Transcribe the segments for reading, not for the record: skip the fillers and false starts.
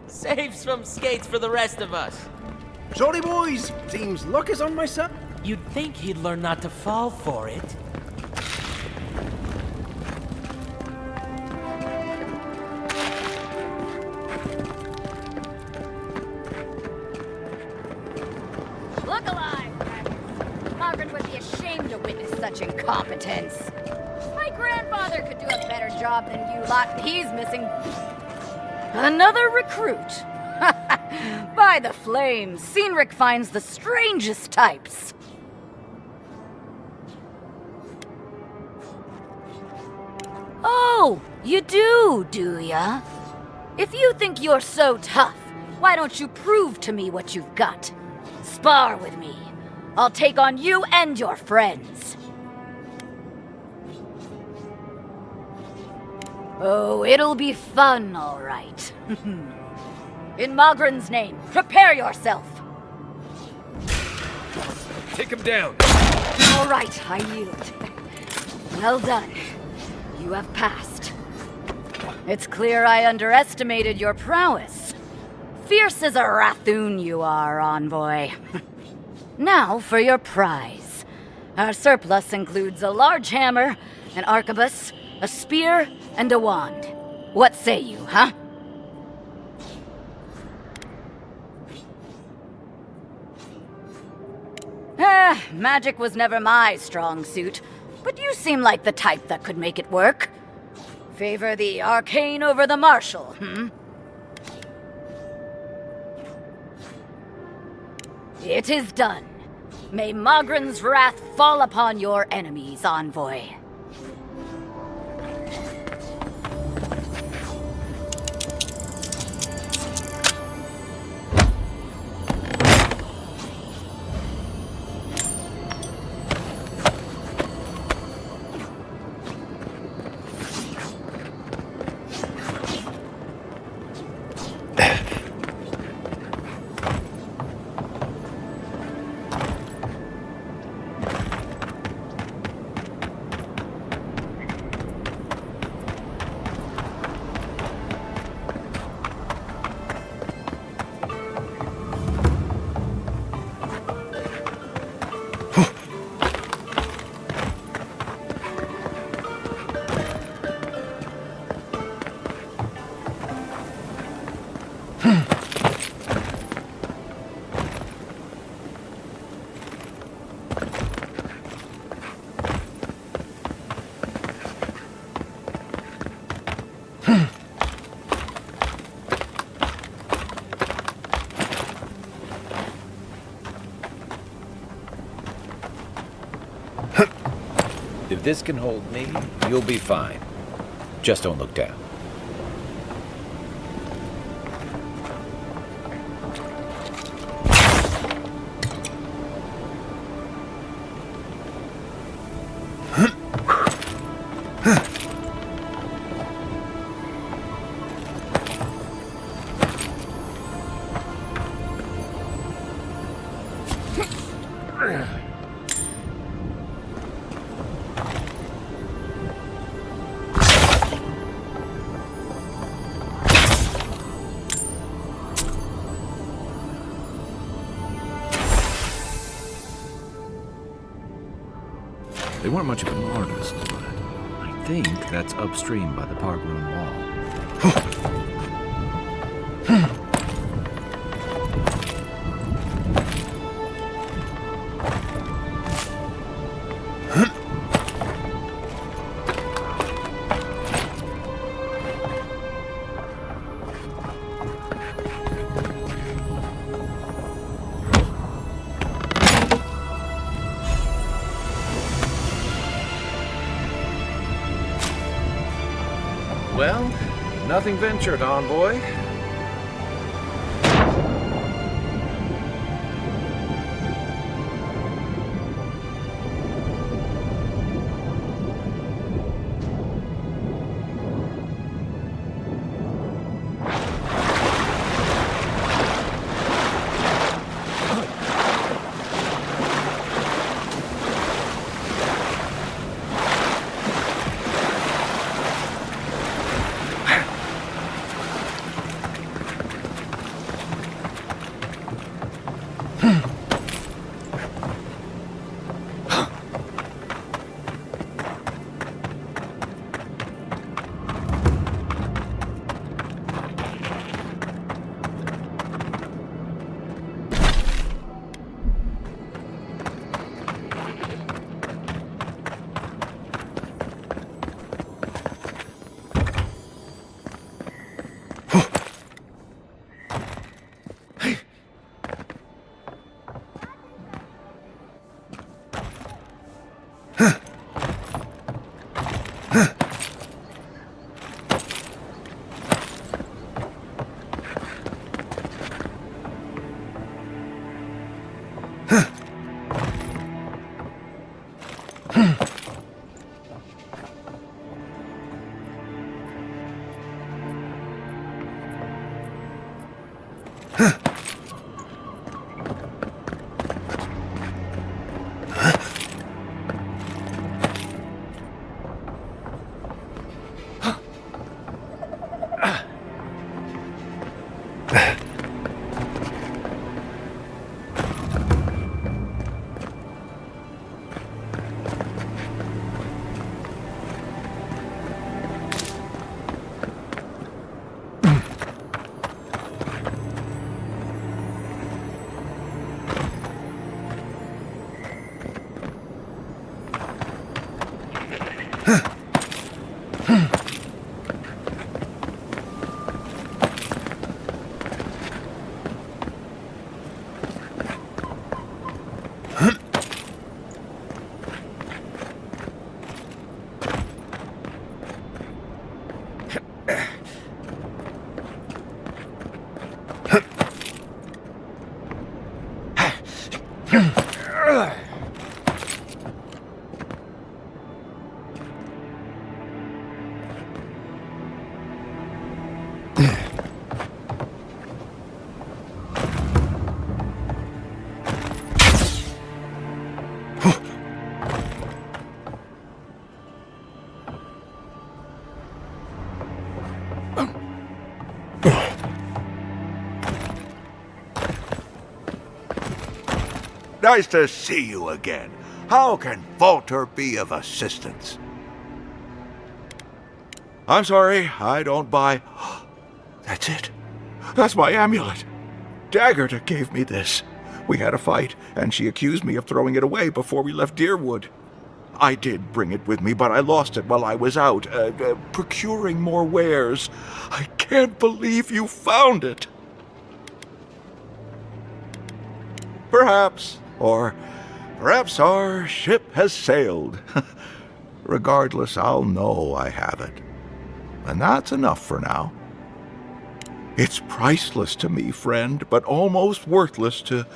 Saves from skates for the rest of us. Sorry, boys. Seems luck is on my side. You'd think he'd learn not to fall for it. Look alive! Margaret would be ashamed to witness such incompetence. My grandfather could do a better job than you lot. He's missing another recruit. By the flames, Cynric finds the strangest types. Oh, you do ya? If you think you're so tough, why don't you prove to me what you've got? Spar with me. I'll take on you and your friends. Oh, it'll be fun, all right. In Magran's name, prepare yourself. Take him down. All right, I yield. Well done. You have passed. It's clear I underestimated your prowess. Fierce as a Rathoon you are, envoy. Now for your prize. Our surplus includes a large hammer, an arquebus, a spear, and a wand. What say you, huh? Magic was never my strong suit, but you seem like the type that could make it work. Favor the arcane over the martial, It is done. May Mogren's wrath fall upon your enemies, envoy. If this can hold me, you'll be fine. Just don't look down. They weren't much of an artist, but I think that's upstream by the park room wall. Well, nothing ventured, envoy. Nice to see you again. How can Walter be of assistance? I'm sorry, I don't buy... That's it. That's my amulet. Daggerta gave me this. We had a fight, and she accused me of throwing it away before we left Deerwood. I did bring it with me, but I lost it while I was out, procuring more wares. I can't believe you found it. Perhaps, or perhaps our ship has sailed. Regardless, I'll know I have it. And that's enough for now. It's priceless to me, friend, but almost worthless to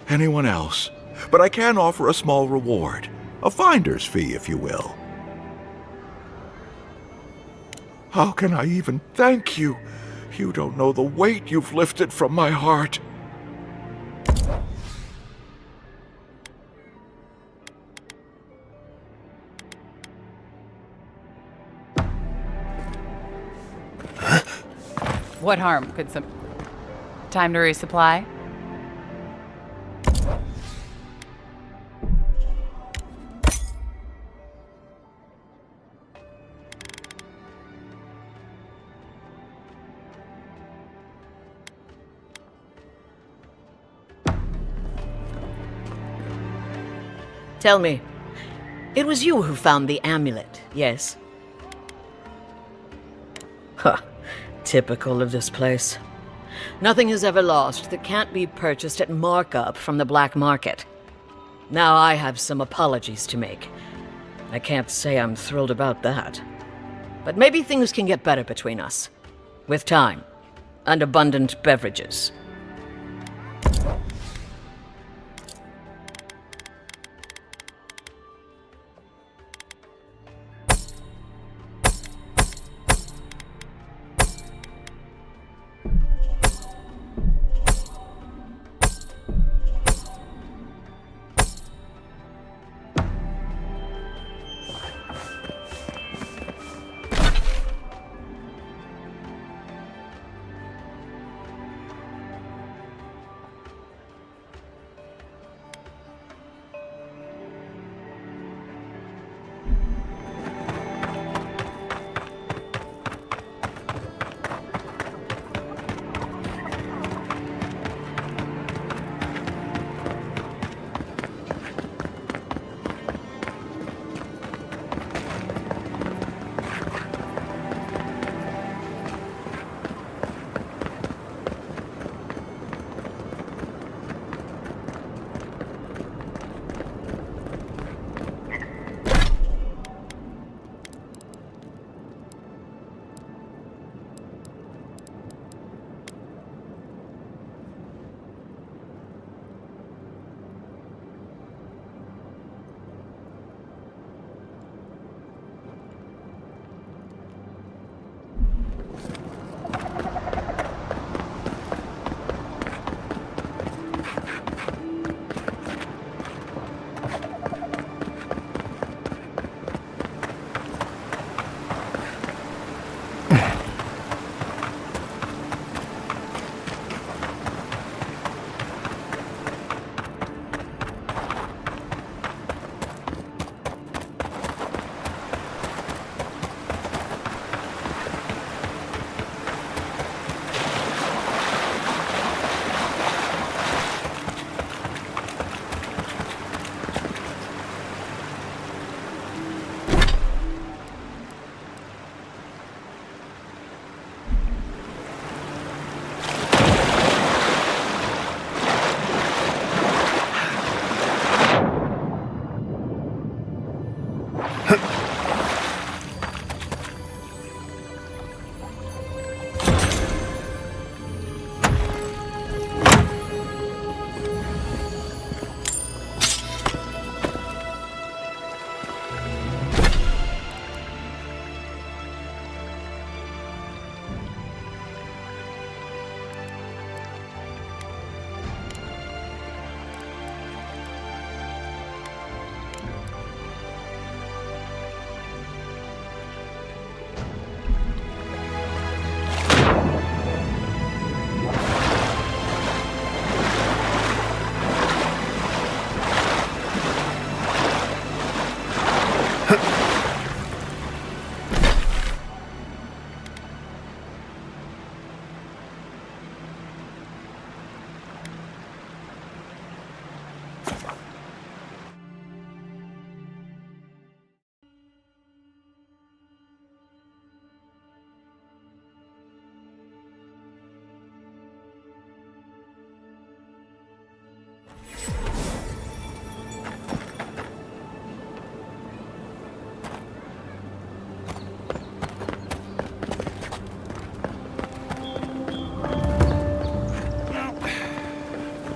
anyone else. But I can offer a small reward. A finder's fee, if you will. How can I even thank you? You don't know the weight you've lifted from my heart. What harm could some... Time to resupply? Tell me, it was you who found the amulet, yes? Huh. Typical of this place. Nothing is ever lost that can't be purchased at markup from the black market. Now I have some apologies to make. I can't say I'm thrilled about that. But maybe things can get better between us. With time. And abundant beverages.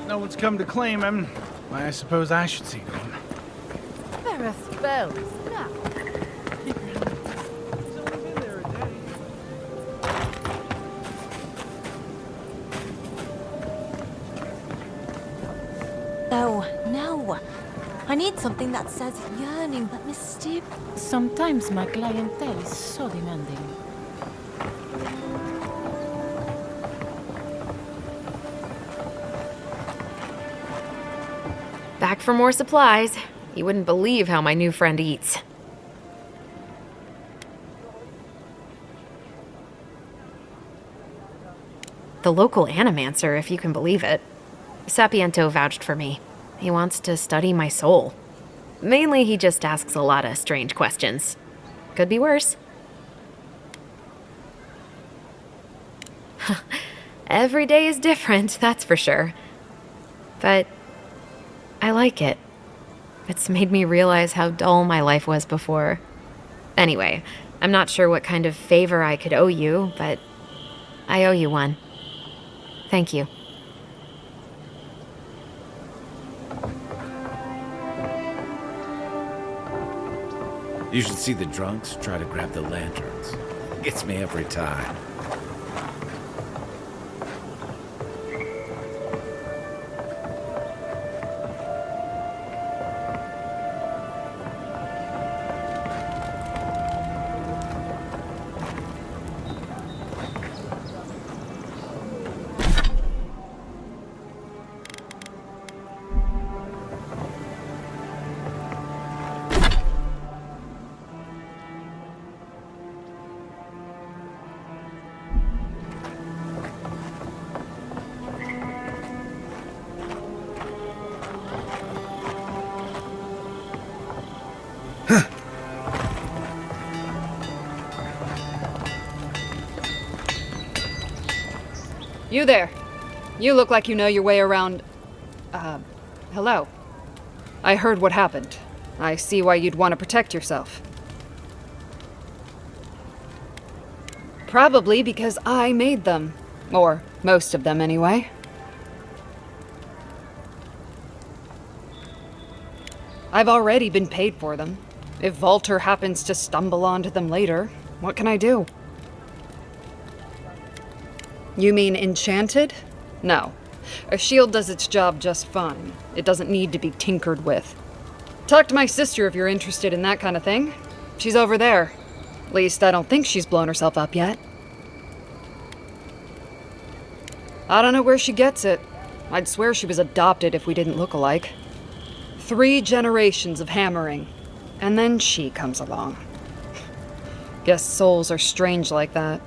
No one's come to claim him. Why, I suppose I should see to him. There are spells now. No. I need something that says yearning but mysterious. Sometimes my clientele is so demanding. Back for more supplies. You wouldn't believe how my new friend eats. The local animancer, if you can believe it. Sapiento vouched for me. He wants to study my soul. Mainly, he just asks a lot of strange questions. Could be worse. Every day is different, that's for sure. But I like it. It's made me realize how dull my life was before. Anyway, I'm not sure what kind of favor I could owe you, but I owe you one. Thank you. You should see the drunks try to grab the lanterns. Gets me every time. You there. You look like you know your way around... hello. I heard what happened. I see why you'd want to protect yourself. Probably because I made them. Or most of them, anyway. I've already been paid for them. If Walter happens to stumble onto them later, what can I do? You mean enchanted? No. A shield does its job just fine. It doesn't need to be tinkered with. Talk to my sister if you're interested in that kind of thing. She's over there. At least I don't think she's blown herself up yet. I don't know where she gets it. I'd swear she was adopted if we didn't look alike. 3 generations of hammering, and then she comes along. Guess souls are strange like that.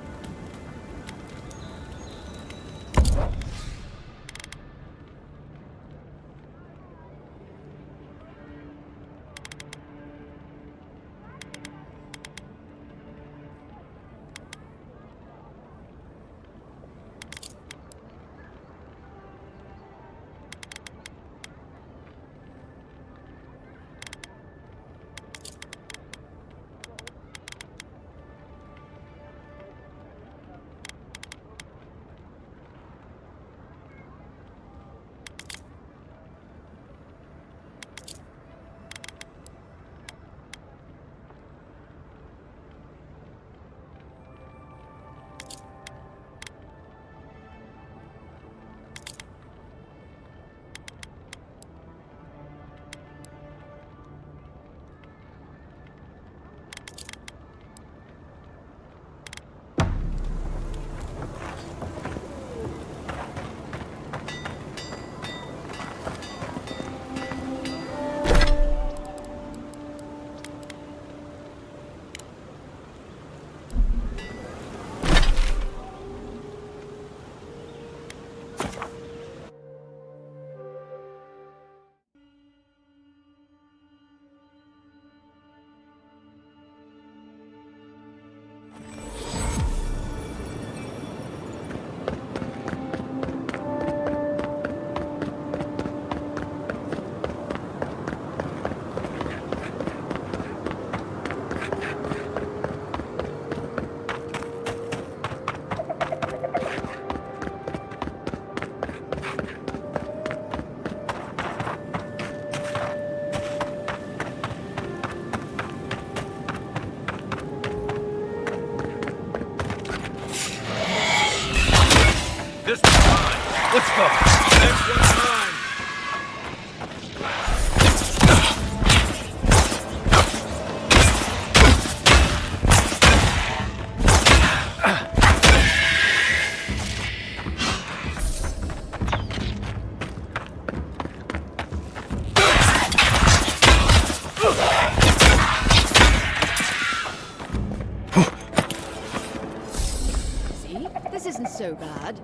So bad.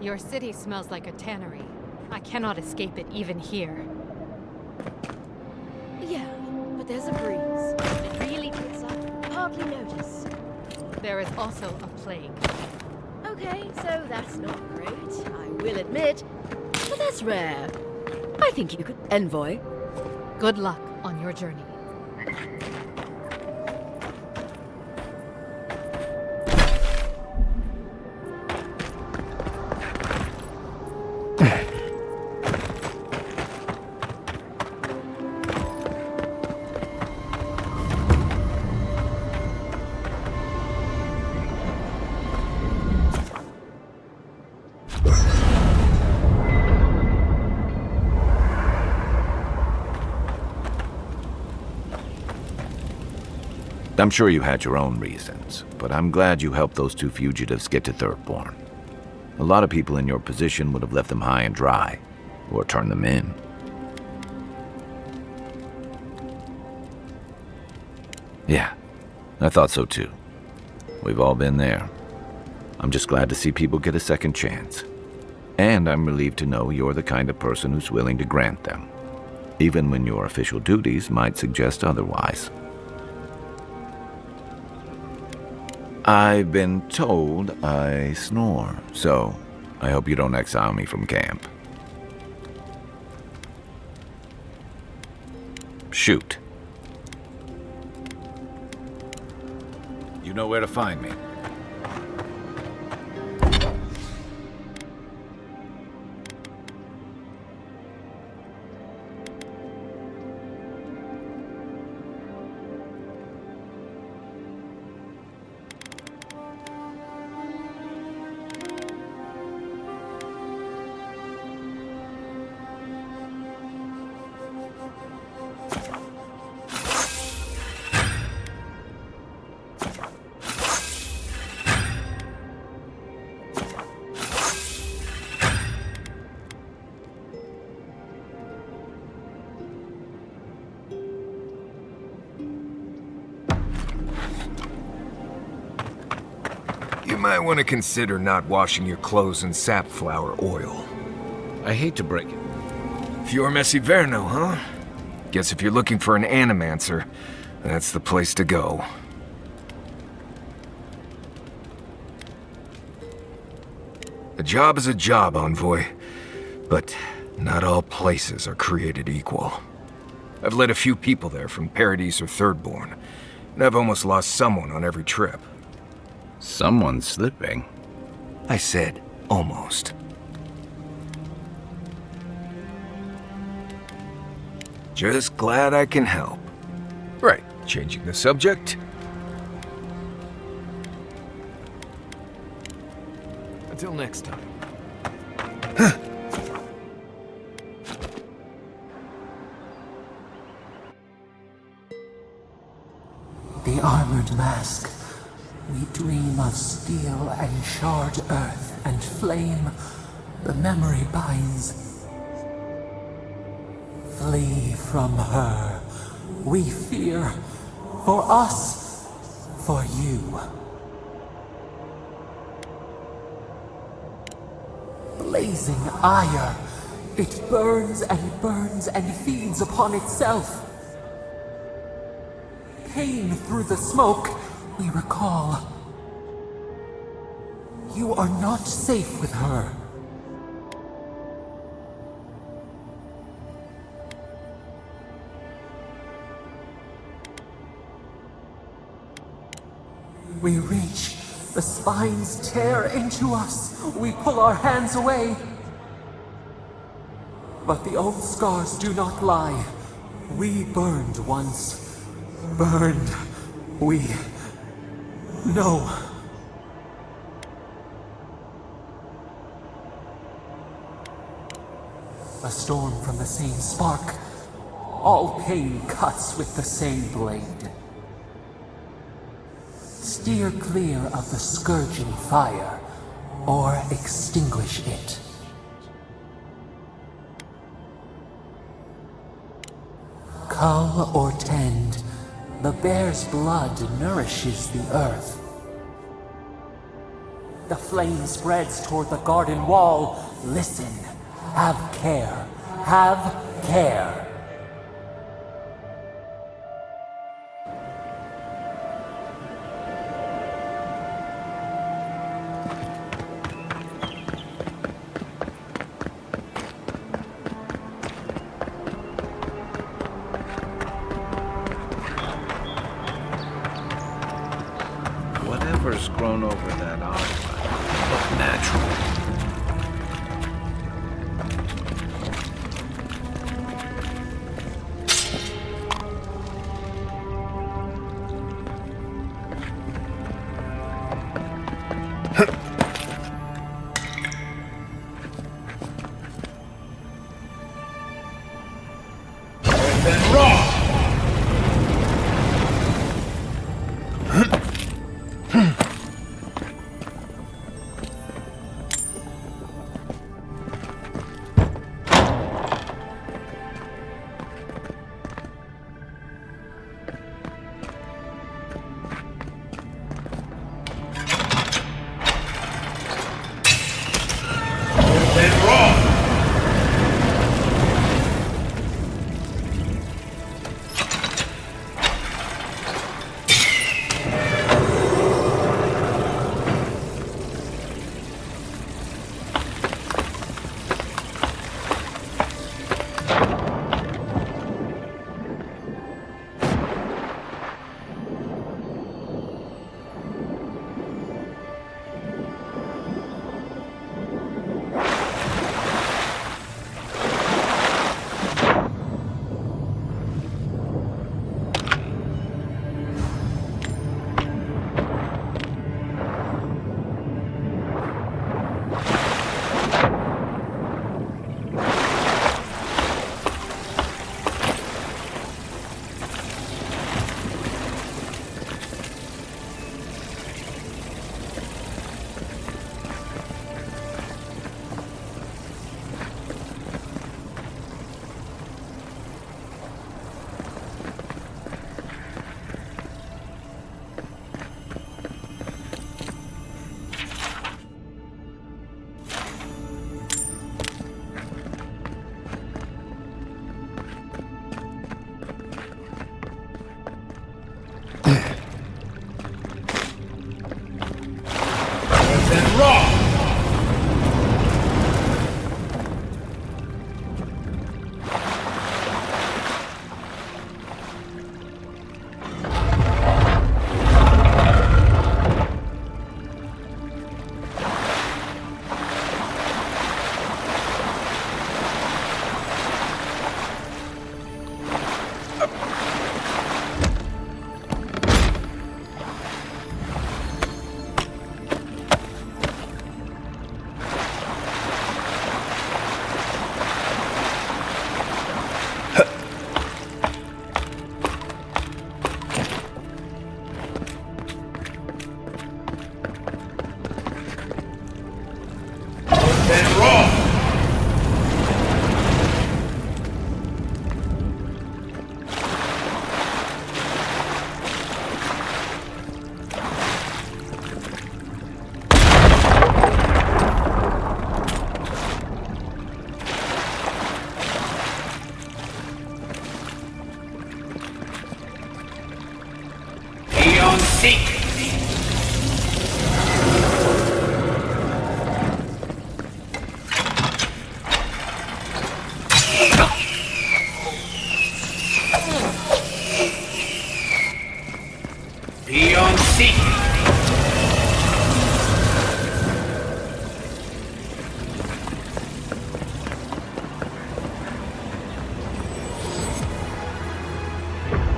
Your city smells like a tannery. I cannot escape it even here. Yeah, but there's a breeze. It really picks up. Hardly notice. There is also a plague. Okay, so that's not great, I will admit. But that's rare. I think you could... Envoy. Good luck on your journey. I'm sure you had your own reasons, but I'm glad you helped those two fugitives get to Thirdborn. A lot of people in your position would have left them high and dry, or turned them in. Yeah, I thought so too. We've all been there. I'm just glad to see people get a second chance. And I'm relieved to know you're the kind of person who's willing to grant them, even when your official duties might suggest otherwise. I've been told I snore, so I hope you don't exile me from camp. Shoot. You know where to find me. You might want to consider not washing your clothes in safflower oil. I hate to break it. Fior Messiverno, huh? Guess if you're looking for an animancer, that's the place to go. A job is a job, Envoy. But not all places are created equal. I've led a few people there from Paradise or Thirdborn, and I've almost lost someone on every trip. Someone's slipping. I said almost. Just glad I can help. Right, changing the subject. Until next time. The armored mask. We dream of steel and charred earth and flame. The memory binds. Flee from her. We fear. For us. For you. Blazing ire. It burns and feeds upon itself. Pain through the smoke. We recall. You are not safe with her. We reach. The spines tear into us. We pull our hands away. But the old scars do not lie. We burned once. Burned. We... No. a storm from the same spark. All pain cuts with the same blade. Steer clear of the scourging fire, or extinguish it. Cull or tend, the bear's blood nourishes the earth. The flame spreads toward the garden wall. Listen. Have care. Have care. Whatever's grown over that artifact looked natural.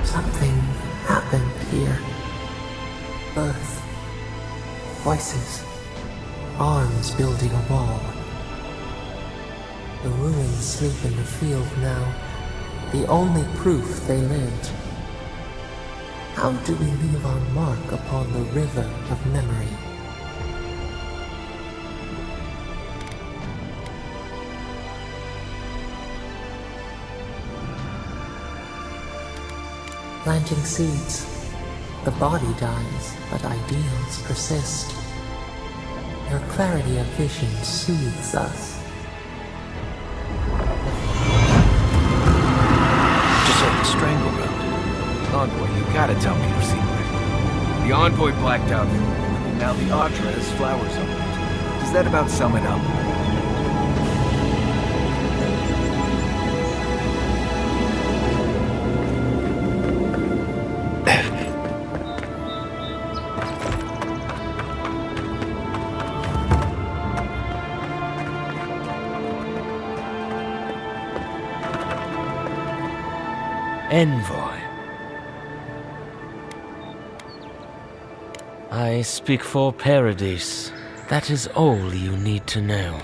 Something happened here. Earth. Voices. Arms building a wall. The ruins sleep in the field now, the only proof they lived. How do we leave our mark upon the river of memory? Planting seeds. The body dies, but ideals persist. Your clarity of vision soothes us. Just like the strangle road. Envoy, you gotta tell me your secret. The Envoy blacked out. Now the Audra has flowers on it. Does that about sum it up? Envoy. I speak for Paradise. That is all you need to know.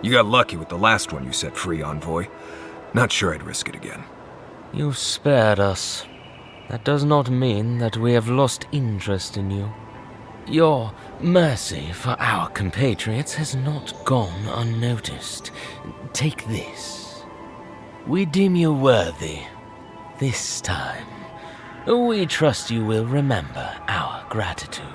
You got lucky with the last one you set free, Envoy. Not sure I'd risk it again. You spared us. That does not mean that we have lost interest in you. Your mercy for our compatriots has not gone unnoticed. Take this. We deem you worthy. This time, we trust you will remember our gratitude.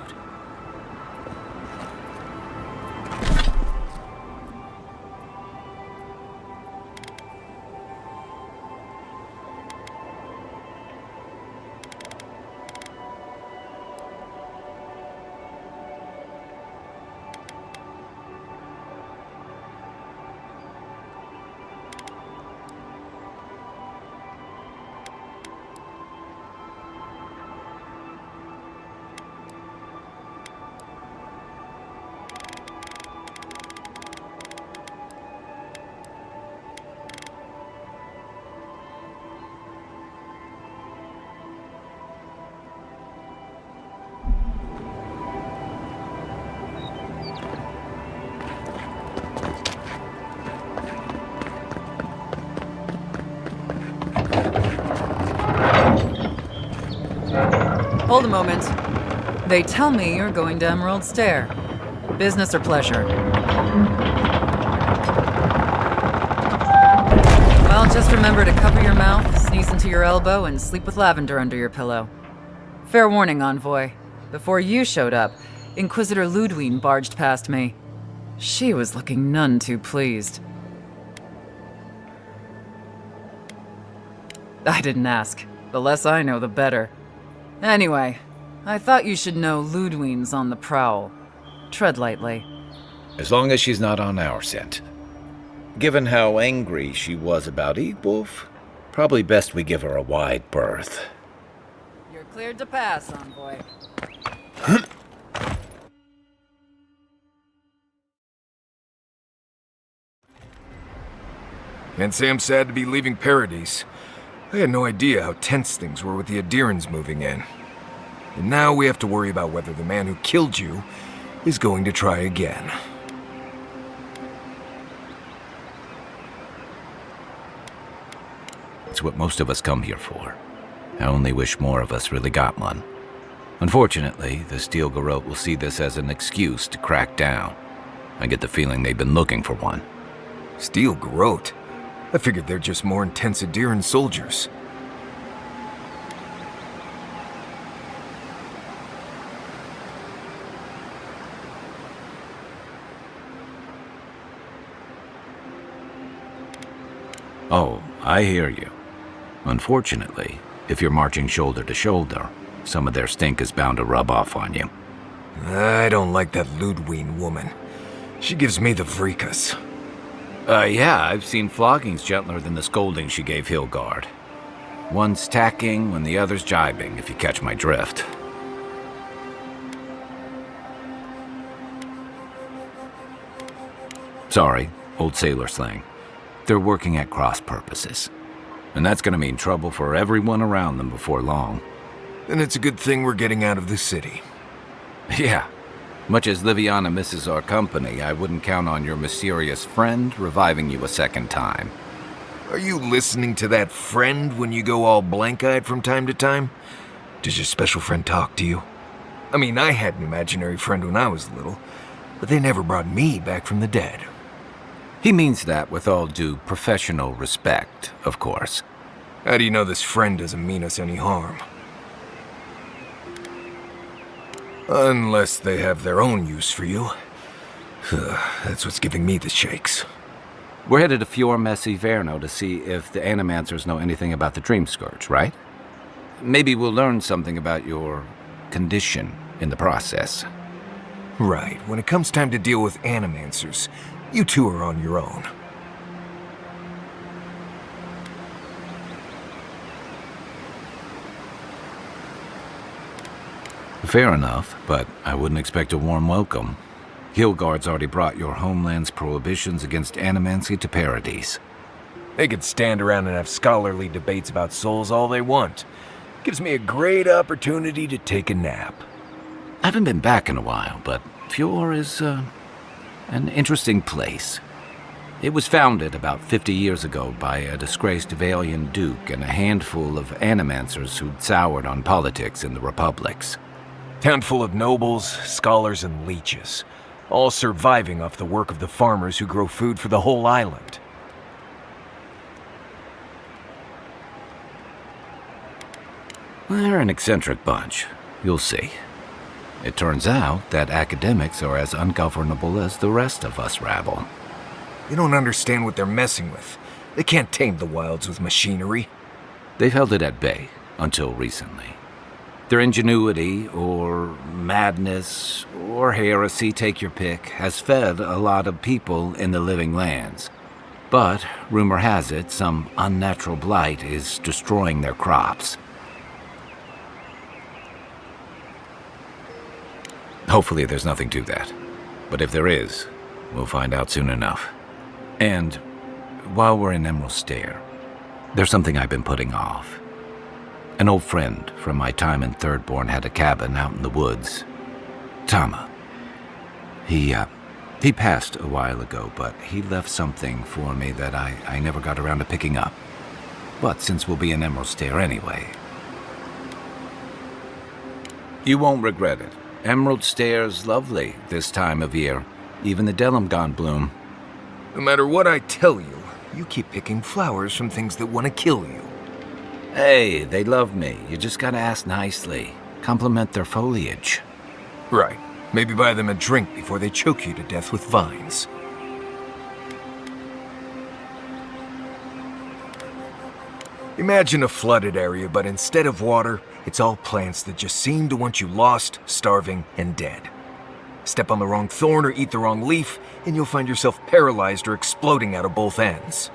Hold a moment. They tell me you're going to Emerald Stair. Business or pleasure? Well, just remember to cover your mouth, sneeze into your elbow, and sleep with lavender under your pillow. Fair warning, Envoy. Before you showed up, Inquisitor Ludwine barged past me. She was looking none too pleased. I didn't ask. The less I know, the better. Anyway, I thought you should know Ludwine's on the prowl. Tread lightly. As long as she's not on our scent. Given how angry she was about Eagwolf, probably best we give her a wide berth. You're cleared to pass, Envoy. Can't say I'm sad to be leaving Paradise. I had no idea how tense things were with the Adirans moving in. And now we have to worry about whether the man who killed you is going to try again. It's what most of us come here for. I only wish more of us really got one. Unfortunately, the Steel Garrote will see this as an excuse to crack down. I get the feeling they've been looking for one. Steel Garrote? I figured they're just more intense Adiran soldiers. Oh, I hear you. Unfortunately, if you're marching shoulder to shoulder, some of their stink is bound to rub off on you. I don't like that Ludwine woman. She gives me the freakus. Yeah, I've seen floggings gentler than the scolding she gave Hilgard. One's tacking when the other's jibing, if you catch my drift. Sorry, old sailor slang. They're working at cross purposes. And that's gonna mean trouble for everyone around them before long. Then it's a good thing we're getting out of the city. Yeah. Much as Liviana misses our company, I wouldn't count on your mysterious friend reviving you a second time. Are you listening to that friend when you go all blank-eyed from time to time? Does your special friend talk to you? I mean, I had an imaginary friend when I was little, but they never brought me back from the dead. He means that with all due professional respect, of course. How do you know this friend doesn't mean us any harm? Unless they have their own use for you. That's what's giving me the shakes. We're headed to Fior Messi Verno to see if the Animancers know anything about the Dream Scourge, right? Maybe we'll learn something about your condition in the process. Right. When it comes time to deal with Animancers, you two are on your own. Fair enough, but I wouldn't expect a warm welcome. Hillguard's already brought your homeland's prohibitions against animancy to Paradise. They could stand around and have scholarly debates about souls all they want. Gives me a great opportunity to take a nap. I haven't been back in a while, but Fior is, an interesting place. It was founded about 50 years ago by a disgraced Valian duke and a handful of animancers who'd soured on politics in the republics. Town full of nobles, scholars, and leeches, all surviving off the work of the farmers who grow food for the whole island. They're an eccentric bunch. You'll see. It turns out that academics are as ungovernable as the rest of us rabble. They don't understand what they're messing with. They can't tame the wilds with machinery. They've held it at bay, until recently. Their ingenuity, or madness, or heresy, take your pick, has fed a lot of people in the living lands. But, rumor has it, some unnatural blight is destroying their crops. Hopefully there's nothing to that. But if there is, we'll find out soon enough. And, while we're in Emerald Stair, there's something I've been putting off. An old friend from my time in Thirdborn had a cabin out in the woods. Tama. He passed a while ago, but he left something for me that I never got around to picking up. But since we'll be in Emerald Stair anyway... You won't regret it. Emerald Stair's lovely this time of year. Even the Delimgon bloom. No matter what I tell you, you keep picking flowers from things that want to kill you. Hey, they love me. You just gotta ask nicely. Compliment their foliage. Right. Maybe buy them a drink before they choke you to death with vines. Imagine a flooded area, but instead of water, it's all plants that just seem to want you lost, starving, and dead. Step on the wrong thorn or eat the wrong leaf, and you'll find yourself paralyzed or exploding out of both ends.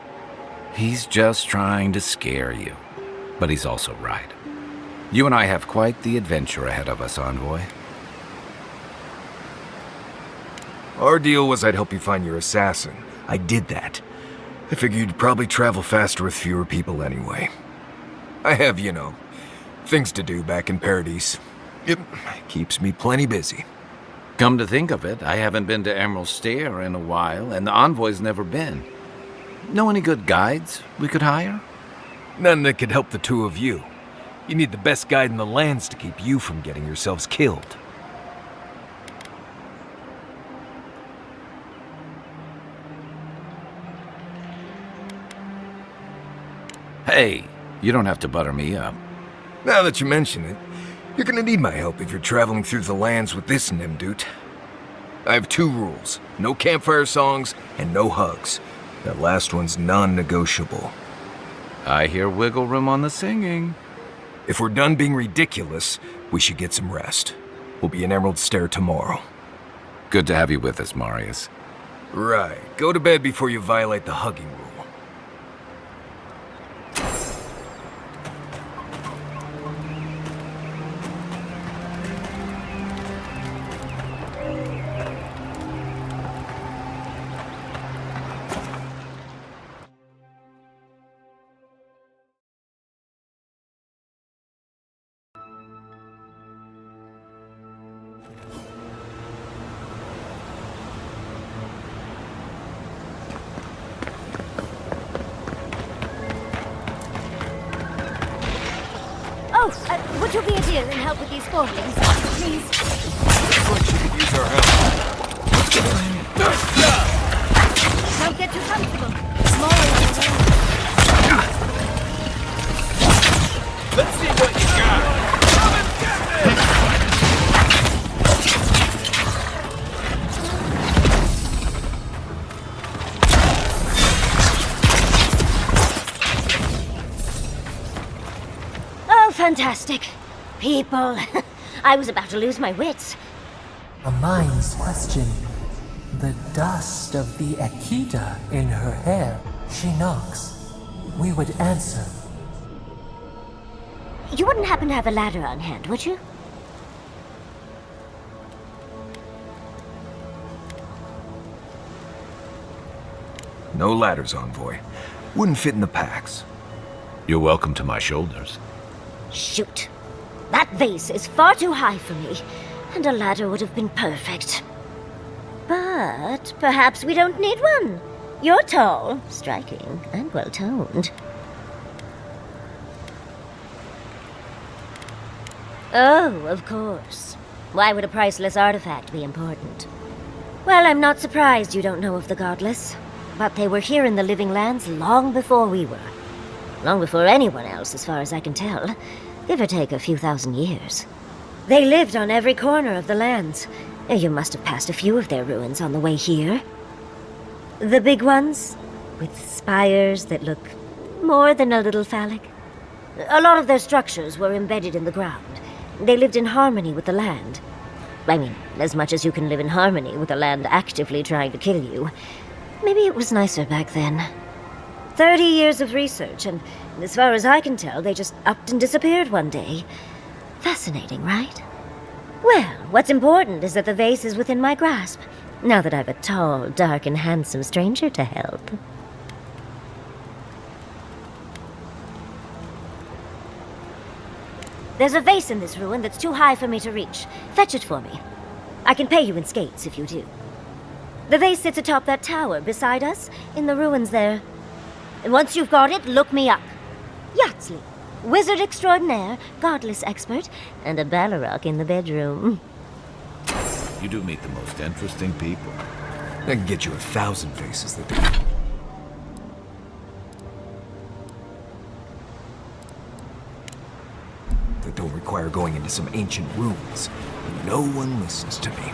He's just trying to scare you. But he's also right. You and I have quite the adventure ahead of us, Envoy. Our deal was I'd help you find your assassin. I did that. I figured you'd probably travel faster with fewer people anyway. I have, things to do back in Paradise. It keeps me plenty busy. Come to think of it, I haven't been to Emerald Stair in a while, and the Envoy's never been. Know any good guides we could hire? None that could help the two of you. You need the best guide in the lands to keep you from getting yourselves killed. Hey, you don't have to butter me up. Now that you mention it, you're gonna need my help if you're traveling through the lands with this Nimdut. I have 2 rules. No campfire songs and no hugs. That last one's non-negotiable. I hear wiggle room on the singing. If we're done being ridiculous, we should get some rest. We'll be in Emerald Stair tomorrow. Good to have you with us, Marius. Right. Go to bed before you violate the hugging rule. Oh, would you be a dear and help with these spoilings, please? Looks like she could use our help. Don't get too comfortable. Smaller on the way. Let's see what you got. Come and get this! Oh, fantastic. People. I was about to lose my wits. A mind's question. The dust of the Akita in her hair. She knocks. We would answer. You wouldn't happen to have a ladder on hand, would you? No ladders, Envoy. Wouldn't fit in the packs. You're welcome to my shoulders. Shoot. That vase is far too high for me, and a ladder would have been perfect. But perhaps we don't need one. You're tall, striking, and well-toned. Oh, of course. Why would a priceless artifact be important? Well, I'm not surprised you don't know of the Godless. But they were here in the Living Lands long before we were. Long before anyone else, as far as I can tell. Give or take a few thousand years. They lived on every corner of the lands. You must have passed a few of their ruins on the way here. The big ones, with spires that look more than a little phallic. A lot of their structures were embedded in the ground. They lived in harmony with the land. I mean, as much as you can live in harmony with the land actively trying to kill you. Maybe it was nicer back then. 30 years of research, and as far as I can tell, they just upped and disappeared one day. Fascinating, right? Well, what's important is that the vase is within my grasp, now that I've a tall, dark, and handsome stranger to help. There's a vase in this ruin that's too high for me to reach. Fetch it for me. I can pay you in skates if you do. The vase sits atop that tower beside us, in the ruins there. And once you've got it, look me up. Yatsley, wizard extraordinaire, godless expert, and a Balrog in the bedroom. You do meet the most interesting people. I can get you 1,000 faces that don't require going into some ancient ruins. No one listens to me.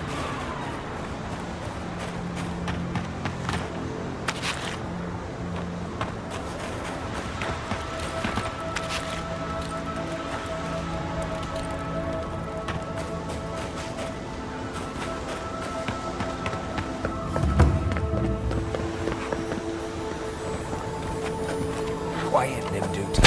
Quiet, Nimdut.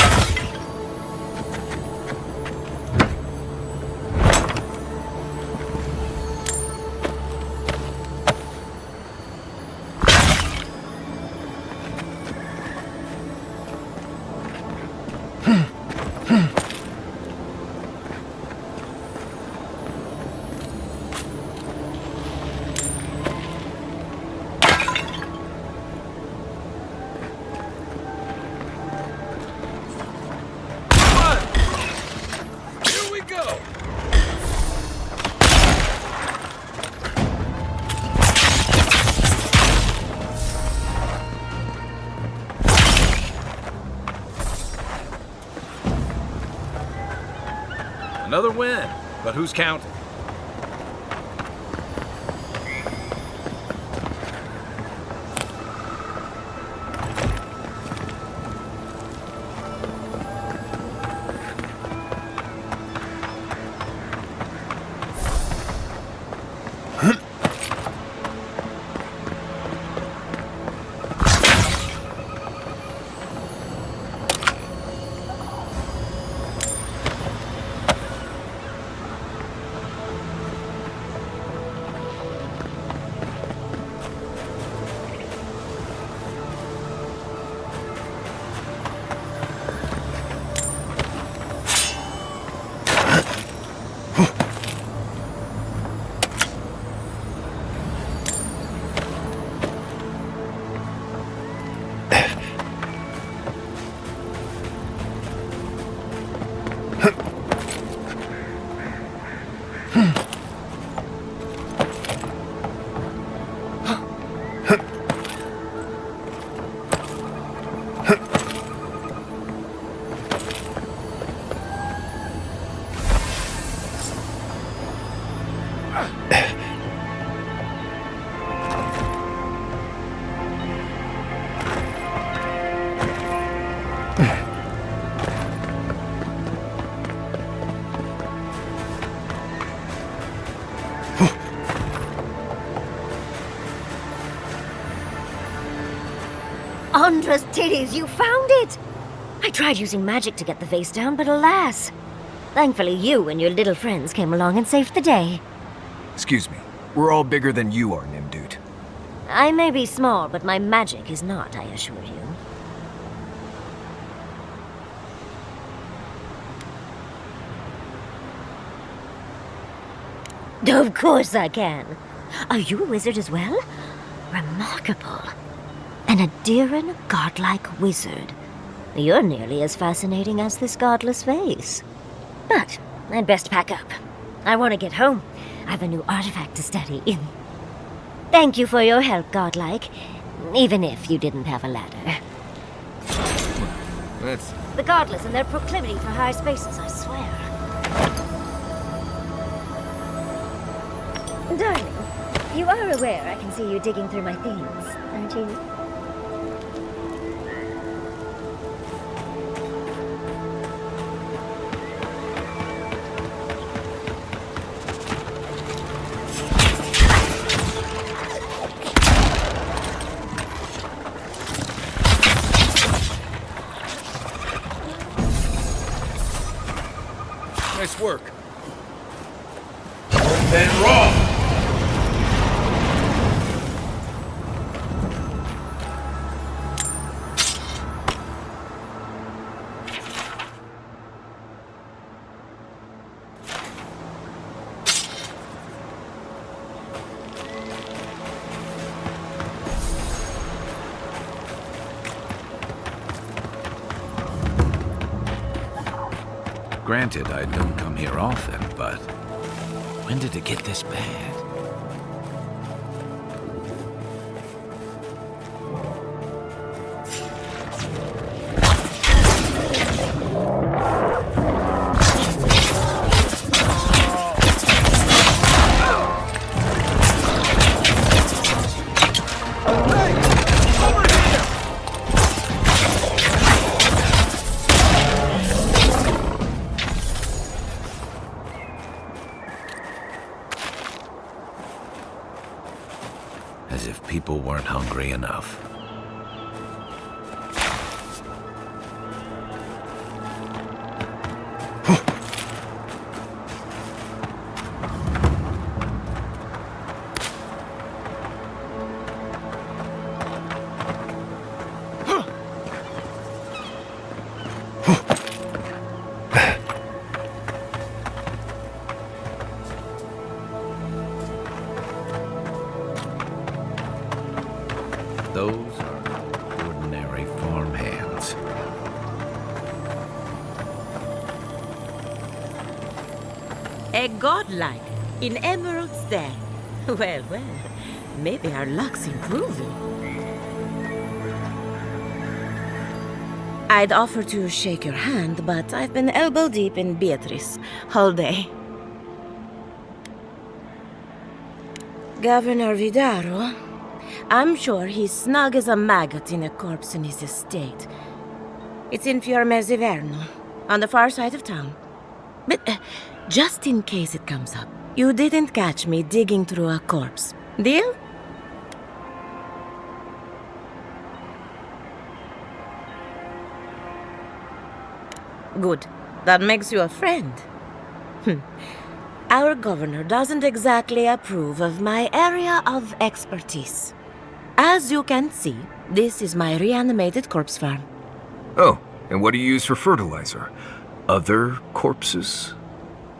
Another win, but who's counting? Andra's titties, you found it! I tried using magic to get the vase down, but alas. Thankfully you and your little friends came along and saved the day. Excuse me. We're all bigger than you are, Nimdude. I may be small, but my magic is not, I assure you. Of course I can. Are you a wizard as well? Remarkable. An Adiran godlike wizard. You're nearly as fascinating as this godless vase. But I'd best pack up. I want to get home. I have a new artifact to study. Thank you for your help, godlike. Even if you didn't have a ladder. That's... The godless and their proclivity for high spaces, I swear. Darling, you are aware I can see you digging through my things, aren't you? Nice work. Then wrong! Granted, I don't come here often, but when did it get this bad? As if people weren't hungry enough. Those are ordinary farmhands. A godlike in emeralds there. Well, well, maybe our luck's improving. I'd offer to shake your hand, but I've been elbow deep in Beatrice all day. Governor Vidaro, I'm sure he's snug as a maggot in a corpse in his estate. It's in Fiormezziverno, on the far side of town. But just in case it comes up, you didn't catch me digging through a corpse. Deal? Good. That makes you a friend. Our governor doesn't exactly approve of my area of expertise. As you can see, this is my reanimated corpse farm. Oh, and what do you use for fertilizer? Other corpses?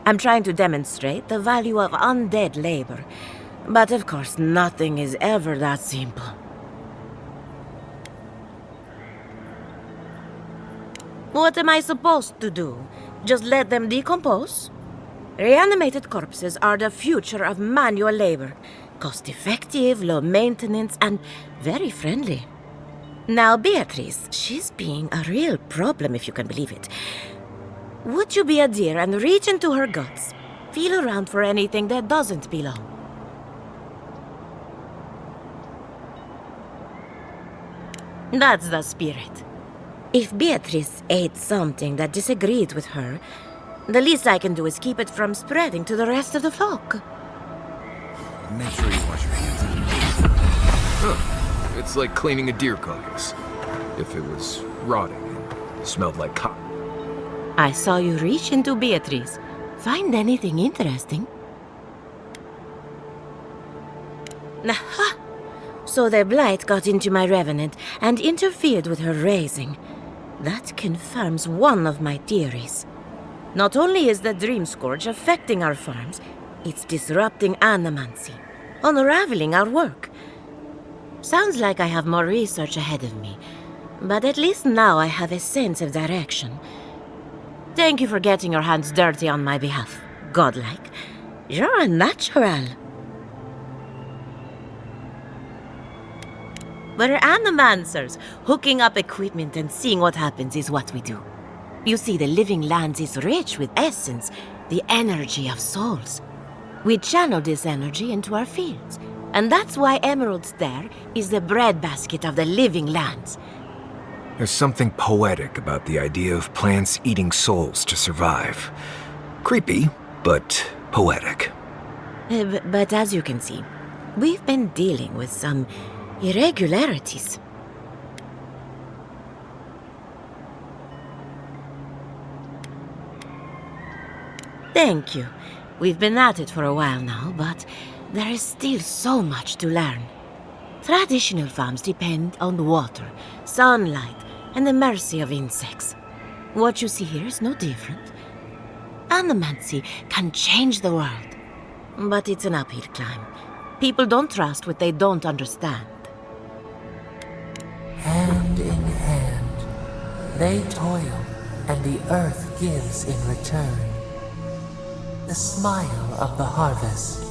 I'm trying to demonstrate the value of undead labor. But of course, nothing is ever that simple. What am I supposed to do? Just let them decompose? Reanimated corpses are the future of manual labor. Cost-effective, low maintenance, and very friendly. Now, Beatrice, she's being a real problem, if you can believe it. Would you be a dear and reach into her guts? Feel around for anything that doesn't belong. That's the spirit. If Beatrice ate something that disagreed with her, the least I can do is keep it from spreading to the rest of the flock. Make sure you wash your hands. Huh. It's like cleaning a deer carcass. if it was rotting and smelled like cotton. I saw you reach into Beatrice. Find anything interesting? Aha! So the blight got into my revenant and interfered with her raising. That confirms one of my theories. Not only is the Dream Scourge affecting our farms, it's disrupting animancy, unraveling our work. Sounds like I have more research ahead of me, but at least now I have a sense of direction. Thank you for getting your hands dirty on my behalf, godlike. You're a natural. We're animancers. Hooking up equipment and seeing what happens is what we do. You see, the living lands is rich with essence, the energy of souls. We channel this energy into our fields, and that's why Emerald Stair is the breadbasket of the living lands. There's something poetic about the idea of plants eating souls to survive. Creepy, but poetic. But as you can see, we've been dealing with some irregularities. Thank you. We've been at it for a while now, but there is still so much to learn. Traditional farms depend on water, sunlight, and the mercy of insects. What you see here is no different. Animancy can change the world, but it's an uphill climb. People don't trust what they don't understand. Hand in hand, they toil, and the earth gives in return. The smile of the harvest.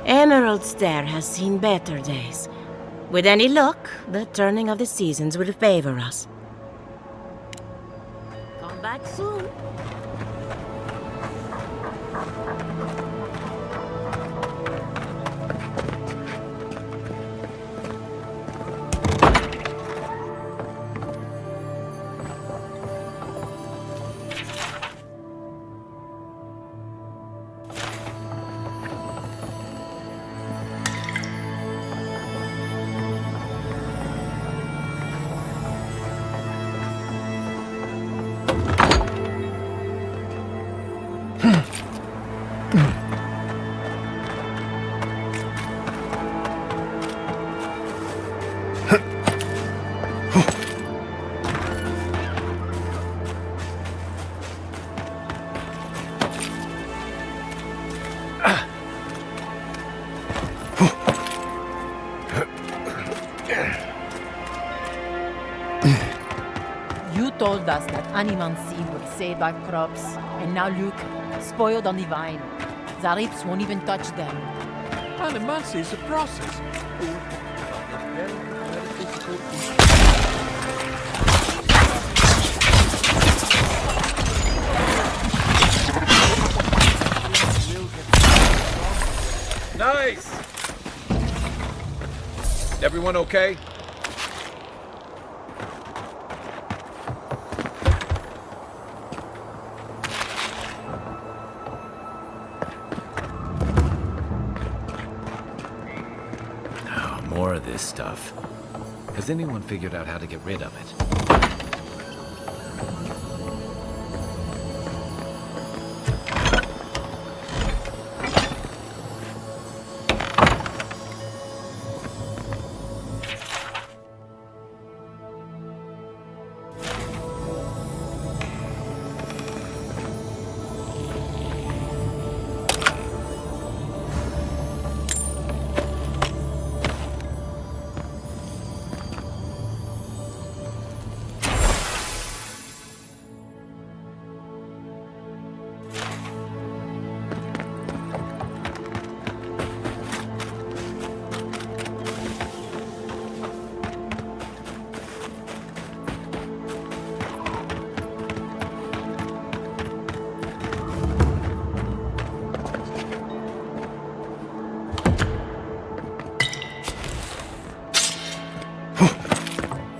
Emerald Stair has seen better days. With any luck, the turning of the seasons will favor us. Come back soon. You told us that animancy would save our crops, and now look, spoiled on the vine. Zarip's won't even touch them. Animancy is a process. Nice! Everyone okay? More of this stuff. Has anyone figured out how to get rid of it?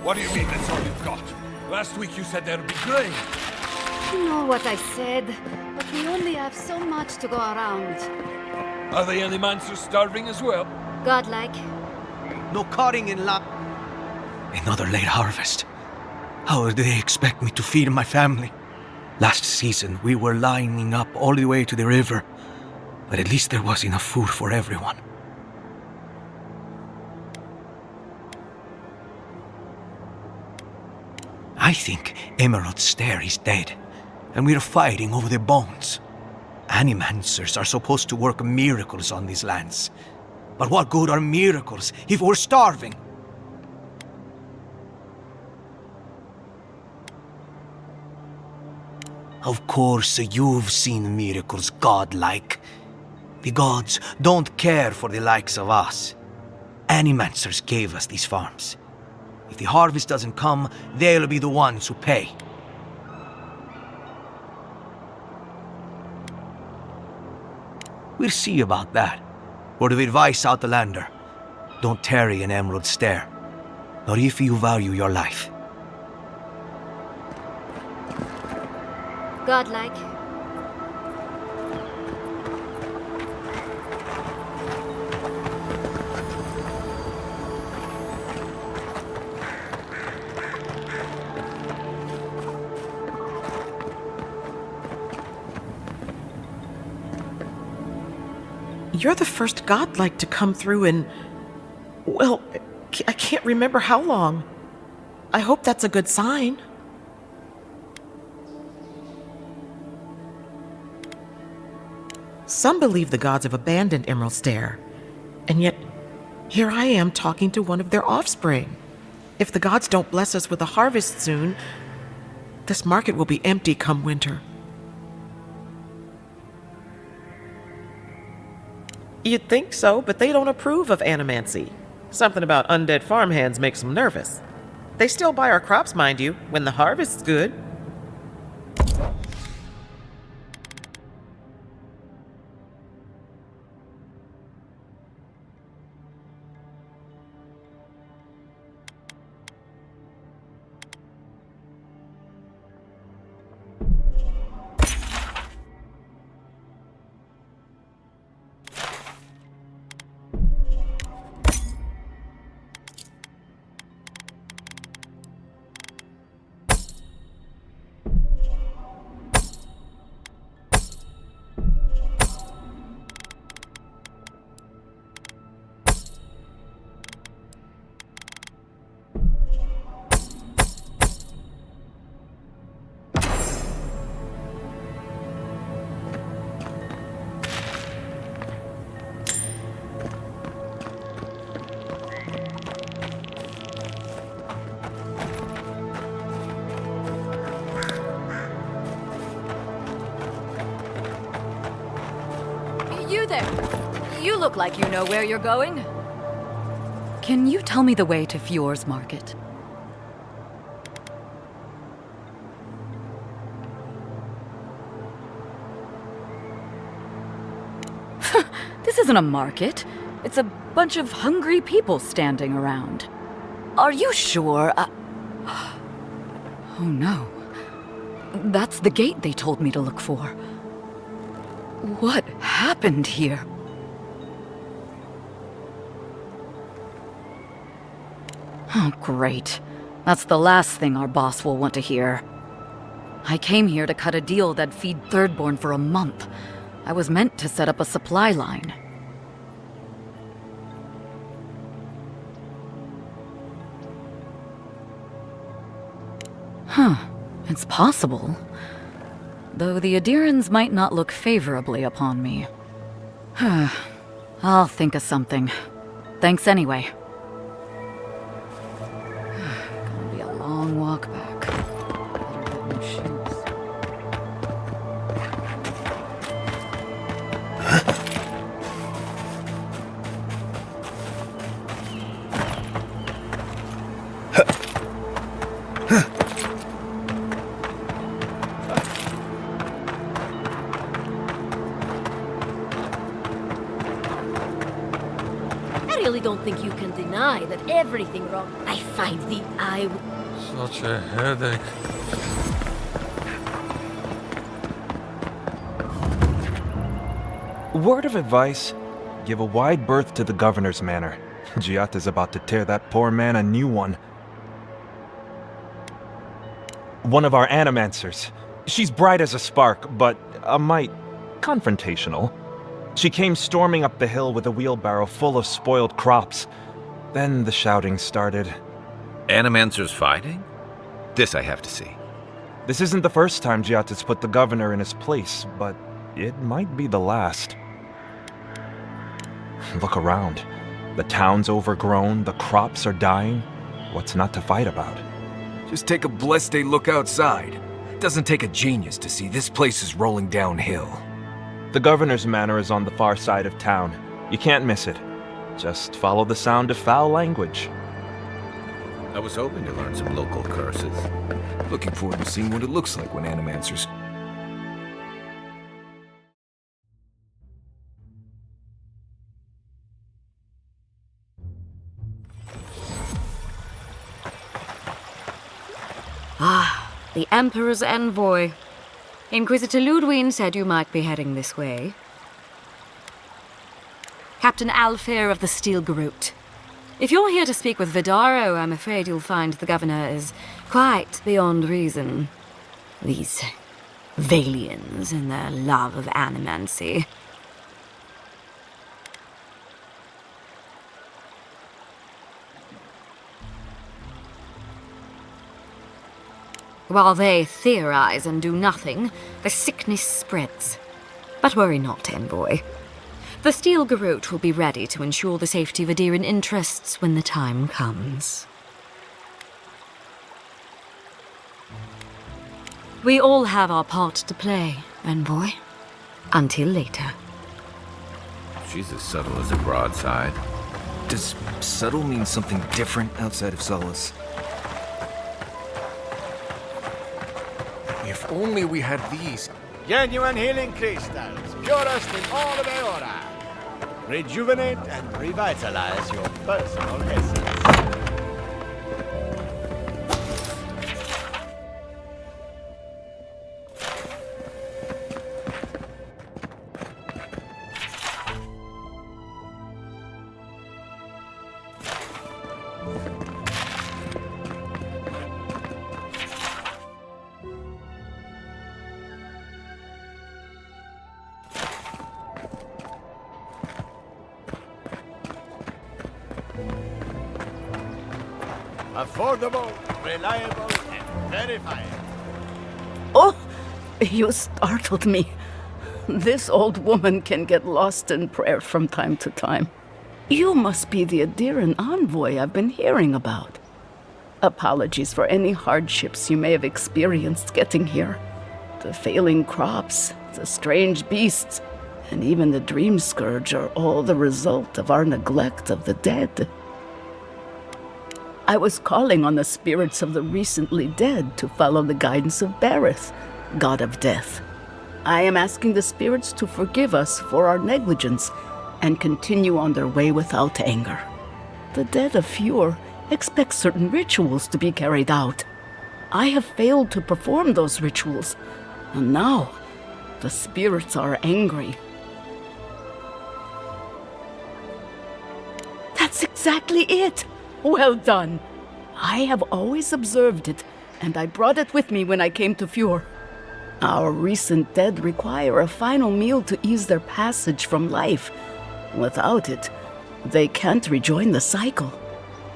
What do you mean that's all you've got? Last week you said there'd be grain. You know what I said, but we only have so much to go around. Are the animants starving as well? Godlike. No cutting in la... Another late harvest. How do they expect me to feed my family? Last season, we were lining up all the way to the river, but at least there was enough food for everyone. I think Emerald's Stair is dead, and we're fighting over their bones. Animancers are supposed to work miracles on these lands. But what good are miracles if we're starving? Of course, you've seen miracles godlike. The gods don't care for the likes of us. Animancers gave us these farms. If the harvest doesn't come, they'll be the ones who pay. We'll see about that. Word of advice, Outlander. Don't tarry in Emerald Stair. Not if you value your life. Godlike. You're the first godlike to come through in... well, I can't remember how long. I hope that's a good sign. Some believe the gods have abandoned Emerald Stair, and yet here I am talking to one of their offspring. If the gods don't bless us with a harvest soon, this market will be empty come winter. You'd think so, but they don't approve of animancy. Something about undead farmhands makes them nervous. They still buy our crops, mind you, when the harvest's good. there! You look like you know where you're going. Can you tell me the way to Fjord's Market? This isn't a market. It's a bunch of hungry people standing around. Are you sure? Oh no. That's the gate they told me to look for. What happened here? Oh, great. That's the last thing our boss will want to hear. I came here to cut a deal that'd feed Thirdborn for a month. I was meant to set up a supply line. Huh. It's possible. Though the Adirans might not look favorably upon me. I'll think of something. Thanks anyway. Gonna be a long walk back. Better get new shoes. I really don't think you can deny that everything wrong. I find the eye. Such a headache. Word of advice, give a wide berth to the governor's manor. Giatta's about to tear that poor man a new one. One of our animancers. She's bright as a spark, but a mite confrontational. She came storming up the hill with a wheelbarrow full of spoiled crops. Then the shouting started. Animancers fighting? This I have to see. This isn't the first time Giatta's put the governor in his place, but it might be the last. Look around. The town's overgrown, the crops are dying. What's not to fight about? Just take a blessed day look outside. It doesn't take a genius to see this place is rolling downhill. The governor's manor is on the far side of town. You can't miss it. Just follow the sound of foul language. I was hoping to learn some local curses. Looking forward to seeing what it looks like when animancers... Ah, the Emperor's envoy. Inquisitor Ludwig said you might be heading this way. Captain Alfair of the Steel Garrote. If you're here to speak with Vidaro, I'm afraid you'll find the governor is quite beyond reason. These Valians and their love of animancy. While they theorize and do nothing, the sickness spreads. But worry not, envoy. The Steel Garrote will be ready to ensure the safety of Adiran interests when the time comes. We all have our part to play, envoy. Until later. She's as subtle as a broadside. Does subtle mean something different outside of Solace? If only we had these. Genuine healing crystals, purest in all of Eora. Rejuvenate and revitalize your personal essence. Affordable, reliable, and verified. Oh, you startled me. This old woman can get lost in prayer from time to time. You must be the Adiran envoy I've been hearing about. Apologies for any hardships you may have experienced getting here. The failing crops, the strange beasts, and even the dream scourge are all the result of our neglect of the dead. I was calling on the spirits of the recently dead to follow the guidance of Bareth, god of death. I am asking the spirits to forgive us for our negligence and continue on their way without anger. The dead of Fjord expect certain rituals to be carried out. I have failed to perform those rituals, and now the spirits are angry. That's exactly it! Well done! I have always observed it, and I brought it with me when I came to Fjord. Our recent dead require a final meal to ease their passage from life. Without it, they can't rejoin the cycle.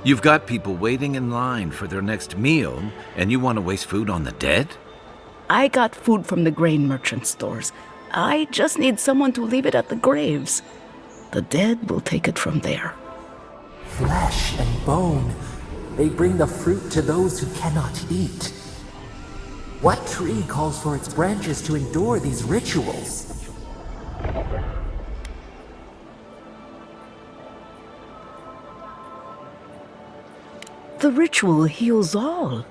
You've got people waiting in line for their next meal, and you want to waste food on the dead? I got food from the grain merchant stores. I just need someone to leave it at the graves. The dead will take it from there. Flesh and bone, they bring the fruit to those who cannot eat. What tree calls for its branches to endure these rituals? The ritual heals all.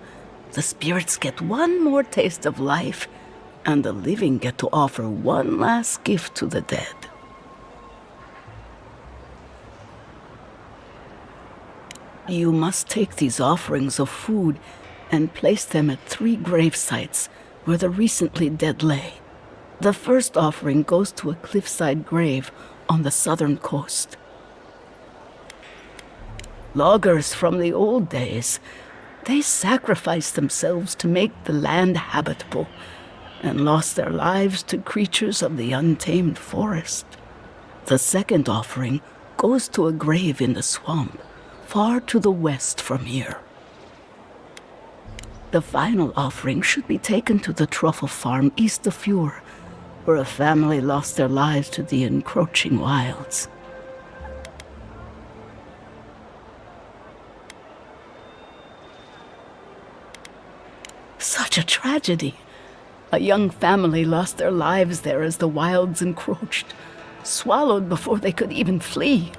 The spirits get one more taste of life, and the living get to offer one last gift to the dead. You must take these offerings of food and place them at 3 grave sites where the recently dead lay. The first offering goes to a cliffside grave on the southern coast. Loggers from the old days, they sacrificed themselves to make the land habitable and lost their lives to creatures of the untamed forest. The second offering goes to a grave in the swamp, far to the west from here. The final offering should be taken to the truffle farm east of Fjord, where a family lost their lives to the encroaching wilds. Such a tragedy. A young family lost their lives there as the wilds encroached, swallowed before they could even flee.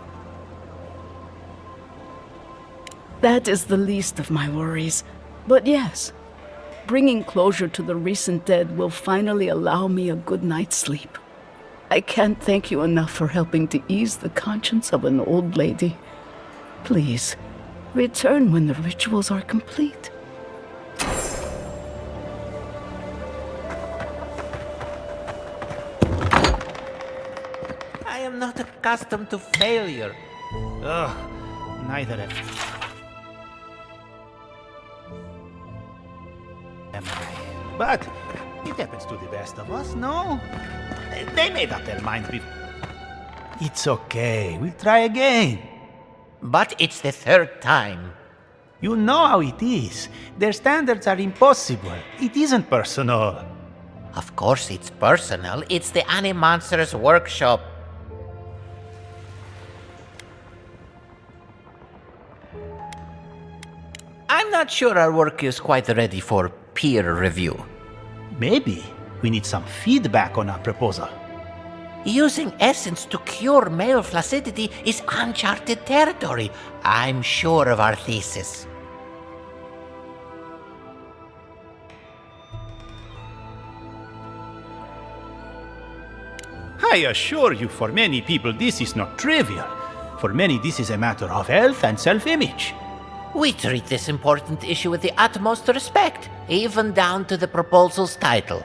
That is the least of my worries. But yes, bringing closure to the recent dead will finally allow me a good night's sleep. I can't thank you enough for helping to ease the conscience of an old lady. Please, return when the rituals are complete. I am not accustomed to failure. Ugh, neither am I. But it happens to the best of us, no? They made up their minds before. It's okay, we'll try again. But it's the 3rd time. You know how it is. Their standards are impossible. It isn't personal. Of course it's personal. It's the Animancer's workshop. I'm not sure our work is quite ready for peer review. Maybe we need some feedback on our proposal. Using essence to cure male flaccidity is uncharted territory. I'm sure of our thesis. I assure you, for many people, this is not trivial. For many, this is a matter of health and self-image. We treat this important issue with the utmost respect, even down to the proposal's title.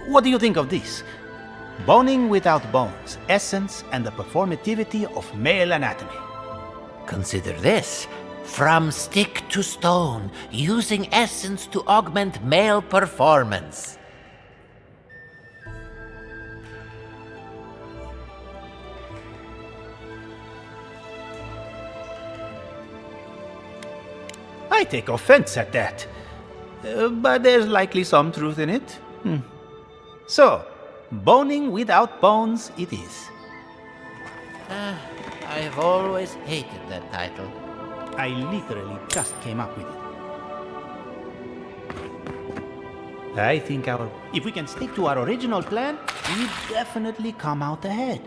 What do you think of this? Boning without bones, essence and the performativity of male anatomy. Consider this. From stick to stone, using essence to augment male performance. I take offense at that. But there's likely some truth in it. So, boning without bones it is. I have always hated that title. I literally just came up with it. I think if we can stick to our original plan, we definitely come out ahead.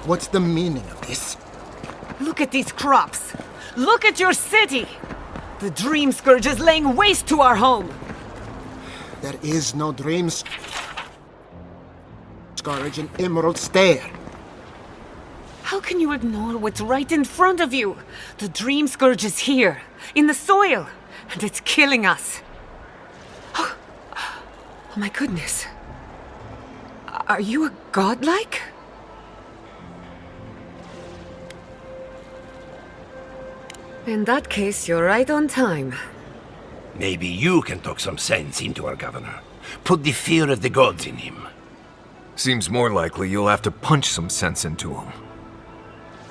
What's the meaning of this? Look at these crops. Look at your city. The Dream Scourge is laying waste to our home. There is no Dream Scourge in Emerald Stair. How can you ignore what's right in front of you? The Dream Scourge is here, in the soil, and it's killing us. Oh my goodness. Are you a godlike? In that case, you're right on time. Maybe you can talk some sense into our governor. Put the fear of the gods in him. Seems more likely you'll have to punch some sense into him.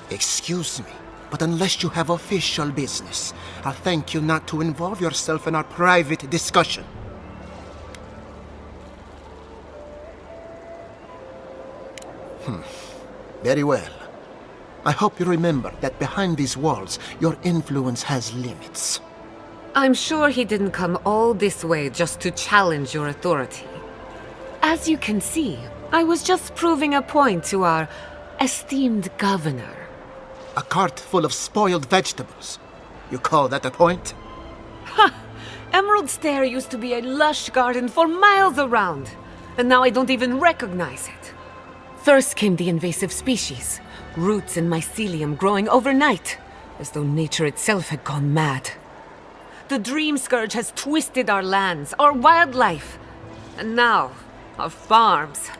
Excuse me, but unless you have official business, I'll thank you not to involve yourself in our private discussion. Very well. I hope you remember that behind these walls, your influence has limits. I'm sure he didn't come all this way just to challenge your authority. As you can see, I was just proving a point to our esteemed governor. A cart full of spoiled vegetables. You call that a point? Ha! Emerald Stair used to be a lush garden for miles around, and now I don't even recognize it. First came the invasive species, roots and mycelium growing overnight, as though nature itself had gone mad. The Dream Scourge has twisted our lands, our wildlife, and now our farms.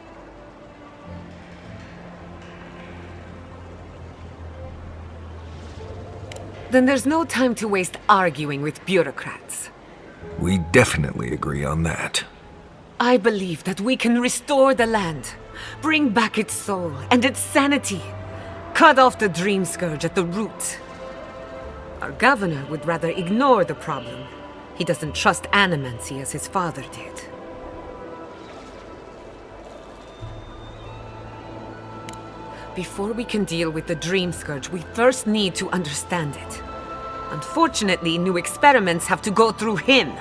Then there's no time to waste arguing with bureaucrats. We definitely agree on that. I believe that we can restore the land, bring back its soul and its sanity, cut off the Dream Scourge at the root. Our governor would rather ignore the problem. He doesn't trust animancy as his father did. Before we can deal with the Dream Scourge, we first need to understand it. Unfortunately, new experiments have to go through him.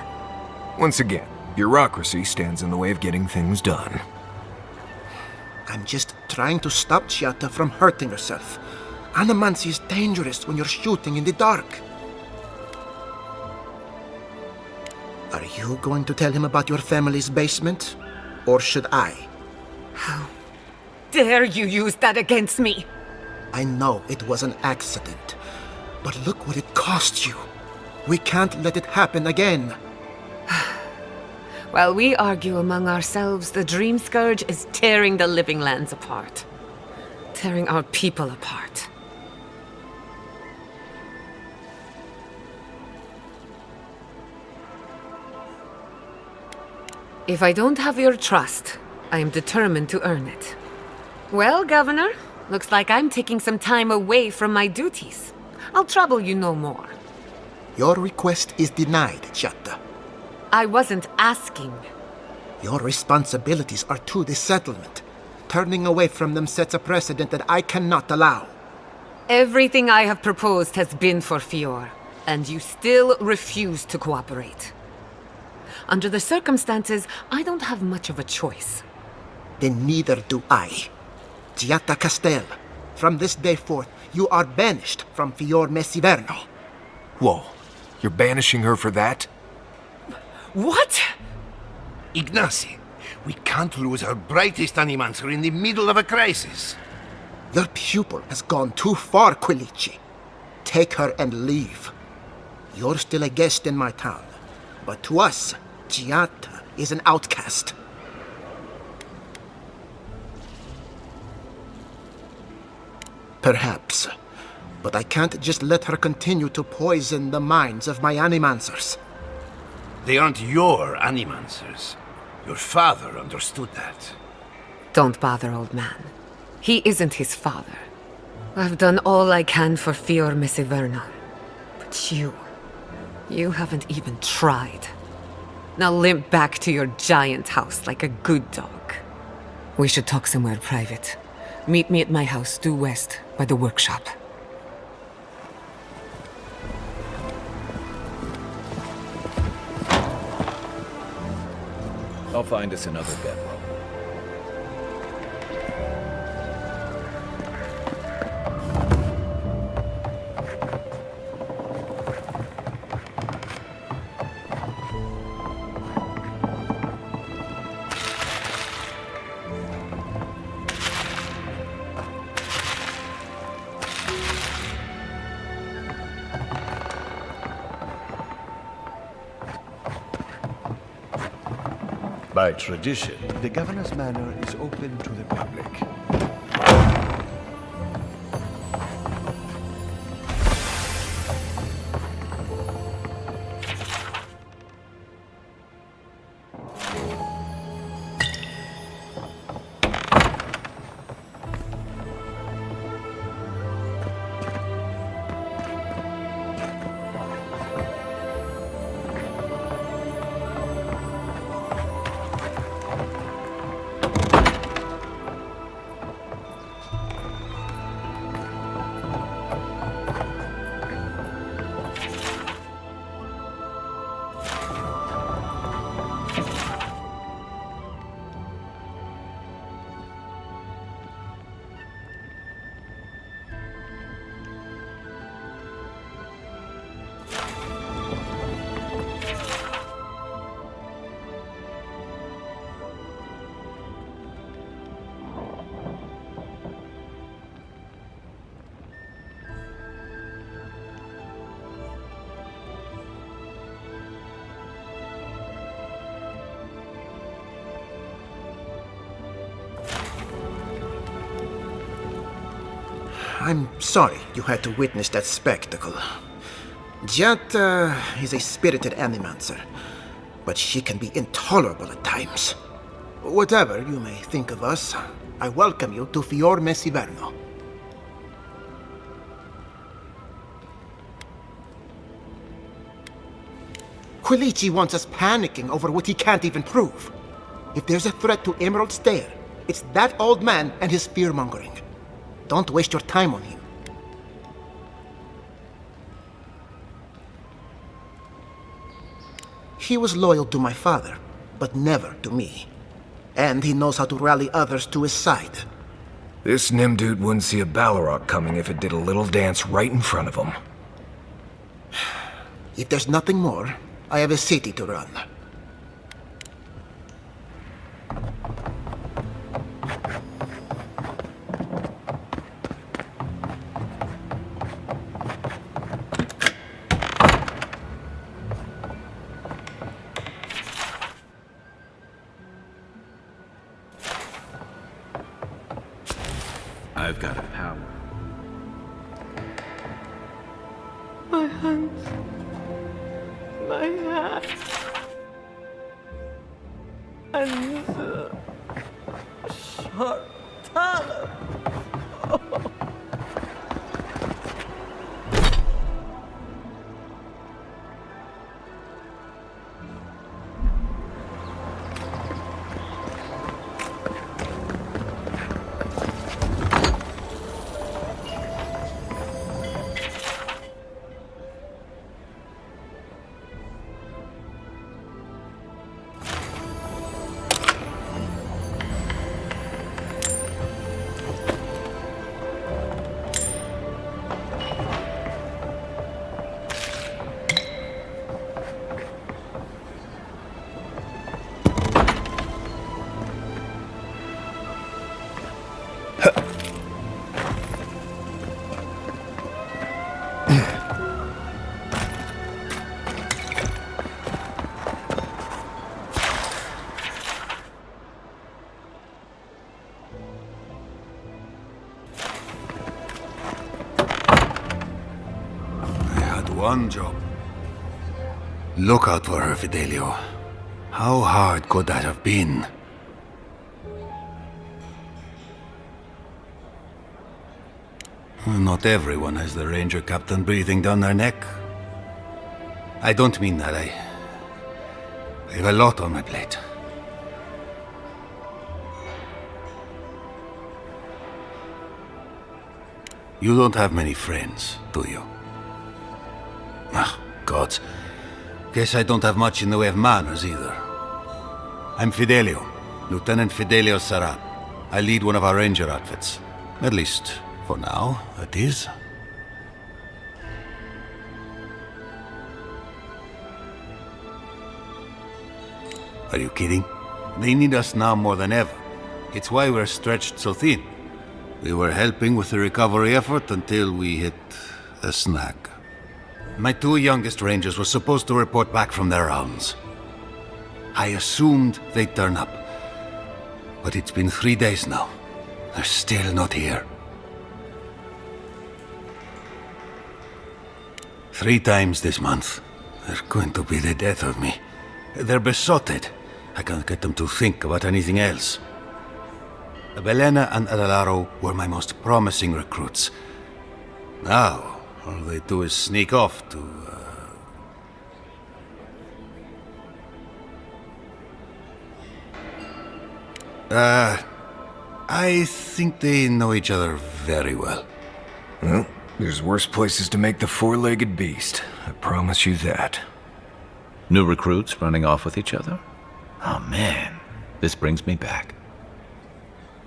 Once again, bureaucracy stands in the way of getting things done. I'm just trying to stop Chiata from hurting herself. Animancy is dangerous when you're shooting in the dark. Are you going to tell him about your family's basement? Or should I? How dare you use that against me? I know it was an accident, but look what it cost you. We can't let it happen again. While we argue among ourselves, the Dream Scourge is tearing the living lands apart. Tearing our people apart. If I don't have your trust, I am determined to earn it. Well, Governor, looks like I'm taking some time away from my duties. I'll trouble you no more. Your request is denied, Chiata. I wasn't asking. Your responsibilities are to the settlement. Turning away from them sets a precedent that I cannot allow. Everything I have proposed has been for Fior, and you still refuse to cooperate. Under the circumstances, I don't have much of a choice. Then neither do I. Chiata Castel, from this day forth, you are banished from Fior Mesiverno. Whoa, you're banishing her for that? What? Ignacy, we can't lose our brightest animancer in the middle of a crisis. Your pupil has gone too far, Quilici. Take her and leave. You're still a guest in my town, but to us, Chiata is an outcast. Perhaps, but I can't just let her continue to poison the minds of my animancers. They aren't your animancers. Your father understood that. Don't bother, old man. He isn't his father. I've done all I can for Fior Messiverno. But you haven't even tried. Now limp back to your giant house like a good dog. We should talk somewhere private. Meet me at my house due west by the workshop. I'll find us another bedroom. By tradition, the governor's manor is open to the public. I'm sorry you had to witness that spectacle. Giatta is a spirited animancer, but she can be intolerable at times. Whatever you may think of us, I welcome you to Fior Messiverno. Quilici wants us panicking over what he can't even prove. If there's a threat to Emerald Stair, it's that old man and his fear-mongering. Don't waste your time on him. He was loyal to my father, but never to me. And he knows how to rally others to his side. This Nimdude wouldn't see a Balrog coming if it did a little dance right in front of him. If there's nothing more, I have a city to run. I've got a power. My hands. My hands. And short talent. One job. Look out for her, Fidelio. How hard could that have been? Not everyone has the ranger captain breathing down their neck. I don't mean that. I have a lot on my plate. You don't have many friends, do you? Ah, gods. Guess I don't have much in the way of manners either. I'm Fidelio, Lieutenant Fidelio Sarat. I lead one of our ranger outfits. At least, for now, it is. Are you kidding? They need us now more than ever. It's why we're stretched so thin. We were helping with the recovery effort until we hit a snag. My two youngest rangers were supposed to report back from their rounds. I assumed they'd turn up. But it's been 3 days now. They're still not here. 3 times this month. They're going to be the death of me. They're besotted. I can't get them to think about anything else. Belena and Adelaro were my most promising recruits. Now, all they do is sneak off to... I think they know each other very well. Well, there's worse places to make the four-legged beast. I promise you that. New recruits running off with each other? Oh man, this brings me back.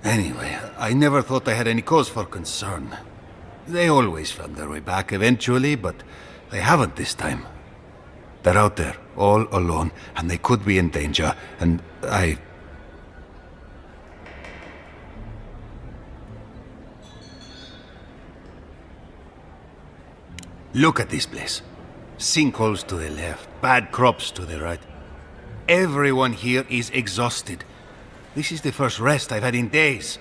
Anyway, I never thought I had any cause for concern. They always found their way back eventually, but they haven't this time. They're out there, all alone, and they could be in danger, and I... Look at this place. Sinkholes to the left, bad crops to the right. Everyone here is exhausted. This is the first rest I've had in days.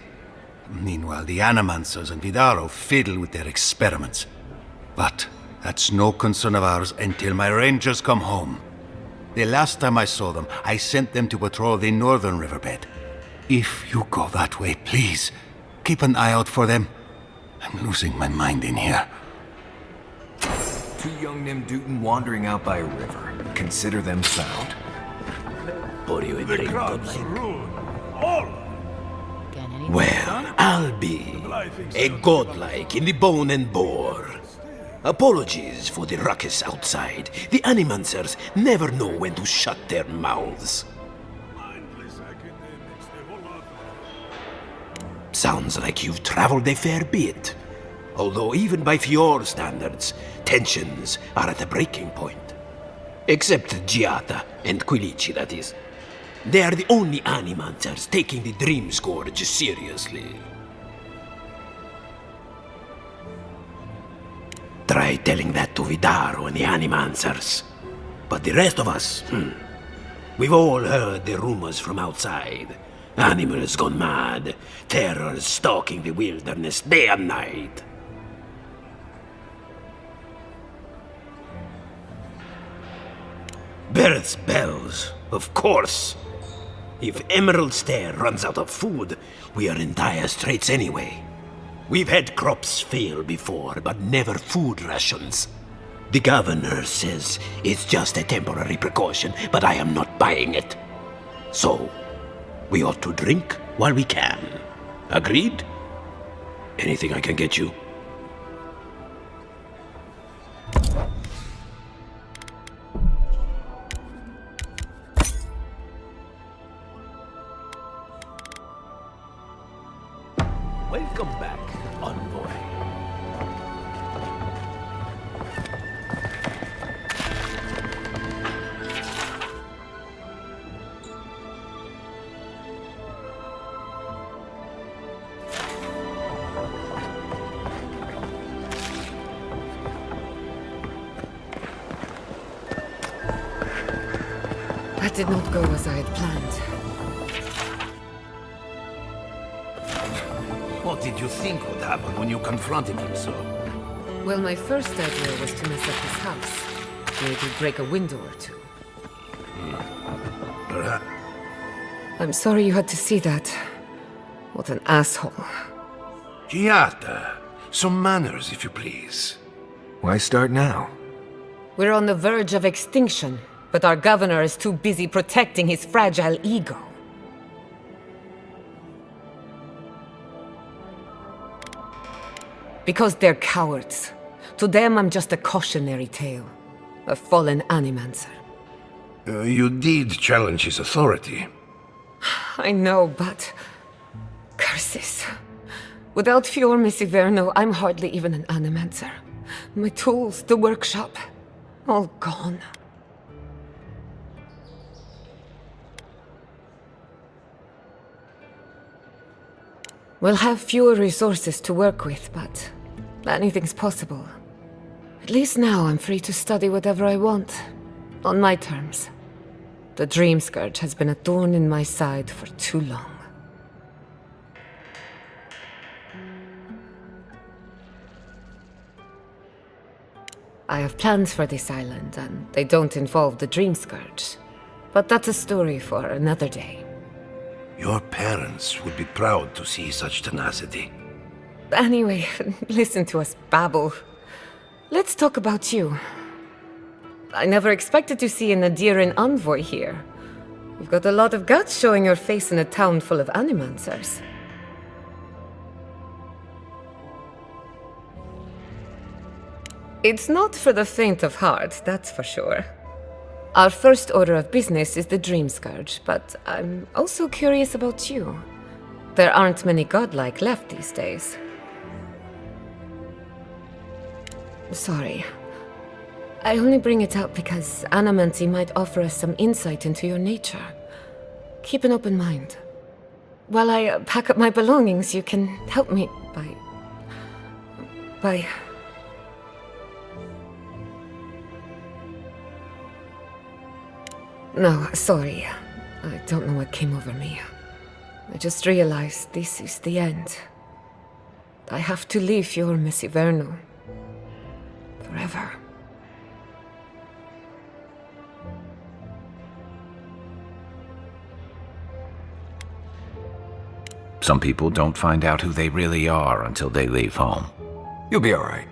Meanwhile, the Animancers and Vidaro fiddle with their experiments. But that's no concern of ours until my rangers come home. The last time I saw them, I sent them to patrol the northern riverbed. If you go that way, please, keep an eye out for them. I'm losing my mind in here. 2 young Nimdutan wandering out by a river. Consider them sound. The crowds rule all. Well, I'll be a godlike in the bone and bore. Apologies for the ruckus outside. The Animancers never know when to shut their mouths. Sounds like you've traveled a fair bit. Although even by Fjord standards, tensions are at a breaking point. Except Giata and Quilici, that is. They are the only Animancers taking the Dream Scourge seriously. Try telling that to Vidaro and the Animancers. But the rest of us, we've all heard the rumors from outside. Animals gone mad, terror stalking the wilderness day and night. Birth's bells, of course. If Emerald Stair runs out of food, we are in dire straits anyway. We've had crops fail before, but never food rations. The governor says it's just a temporary precaution, but I am not buying it. So, we ought to drink while we can. Agreed? Anything I can get you? Welcome back, envoy. That did not go as I had planned. What did you think would happen when you confronted him so? Well, my first idea was to mess up his house. Maybe break a window or two. Perhaps. I'm sorry you had to see that. What an asshole. Giata, Some manners, if you please. Why start now? We're on the verge of extinction, but our governor is too busy protecting his fragile ego. Because they're cowards. To them, I'm just a cautionary tale. A fallen animancer. You did challenge his authority. I know, but... curses. Without Fior Misiverno, I'm hardly even an animancer. My tools, the workshop, all gone. We'll have fewer resources to work with, but anything's possible. At least now I'm free to study whatever I want, on my terms. The Dream Scourge has been a thorn in my side for too long. I have plans for this island, and they don't involve the Dream Scourge. But that's a story for another day. Your parents would be proud to see such tenacity. Anyway, listen to us babble. Let's talk about you. I never expected to see an Adiran envoy here. You've got a lot of guts showing your face in a town full of animancers. It's not for the faint of heart, that's for sure. Our first order of business is the Dream Scourge, but I'm also curious about you. There aren't many godlike left these days. Sorry. I only bring it up because animancy might offer us some insight into your nature. Keep an open mind. While I pack up my belongings, you can help me by... No, sorry. I don't know what came over me. I just realized this is the end. I have to leave your Misiverno. Forever. Some people don't find out who they really are until they leave home. You'll be all right.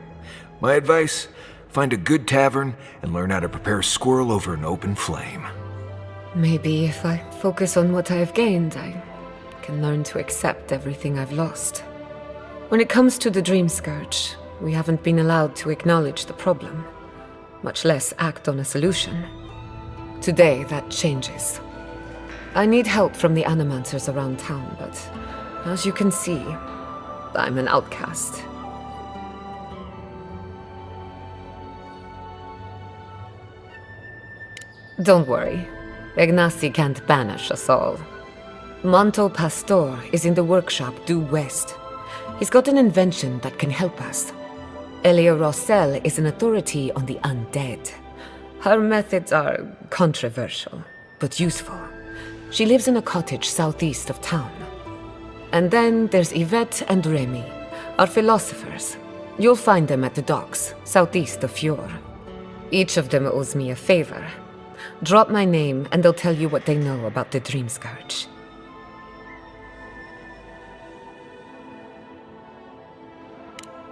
My advice, find a good tavern and learn how to prepare a squirrel over an open flame. Maybe if I focus on what I have gained, I can learn to accept everything I've lost. When it comes to the Dream Scourge, we haven't been allowed to acknowledge the problem, much less act on a solution. Today, that changes. I need help from the animancers around town, but as you can see, I'm an outcast. Don't worry. Ignacy can't banish us all. Manto Pastor is in the workshop due west. He's got an invention that can help us. Elia Rossell is an authority on the undead. Her methods are controversial, but useful. She lives in a cottage southeast of town. And then there's Yvette and Remy, our philosophers. You'll find them at the docks, southeast of Fjord. Each of them owes me a favor. Drop my name, and they'll tell you what they know about the Dream Scourge.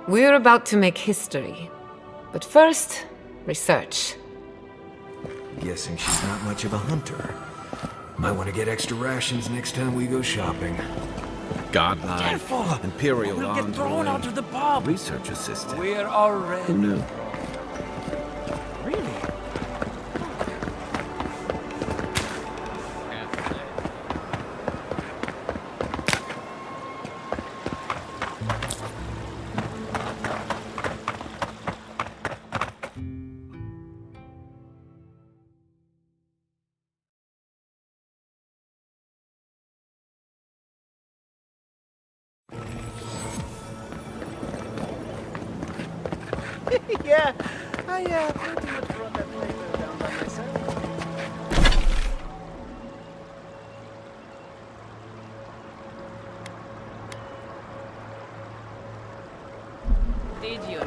We're about to make history. But first, research. Guessing she's not much of a hunter. Might want to get extra rations next time we go shopping. Godlike, Careful! Imperial We'll get thrown out of the pub! Research assistant. We're already... Who knew? Really? Yeah, I pretty much brought that flavor down by myself. Did you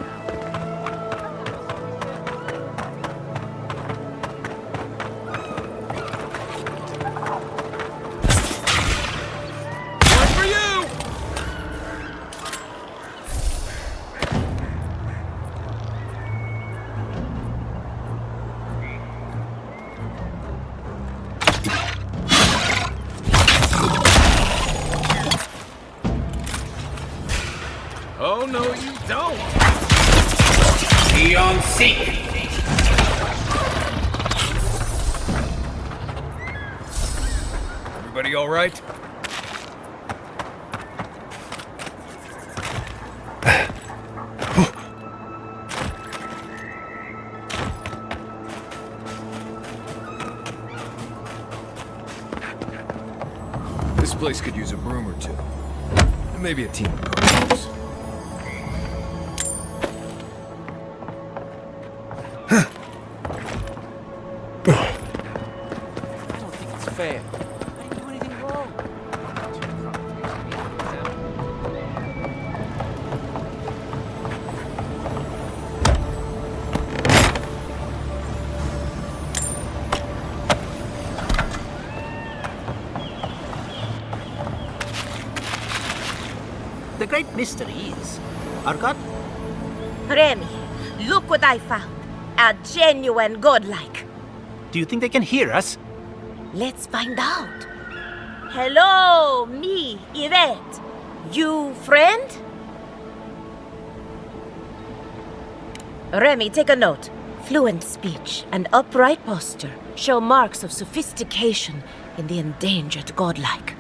you seek. Everybody all right? This place could use a broom or two. And maybe a team of carpenters. I don't think it's fair. I didn't do anything wrong. The great mystery is, our God... Remy, look what I found. A genuine godlike. Do you think they can hear us? Let's find out. Hello, me, Yvette. You friend? Remy, take a note. Fluent speech and upright posture show marks of sophistication in the endangered godlike.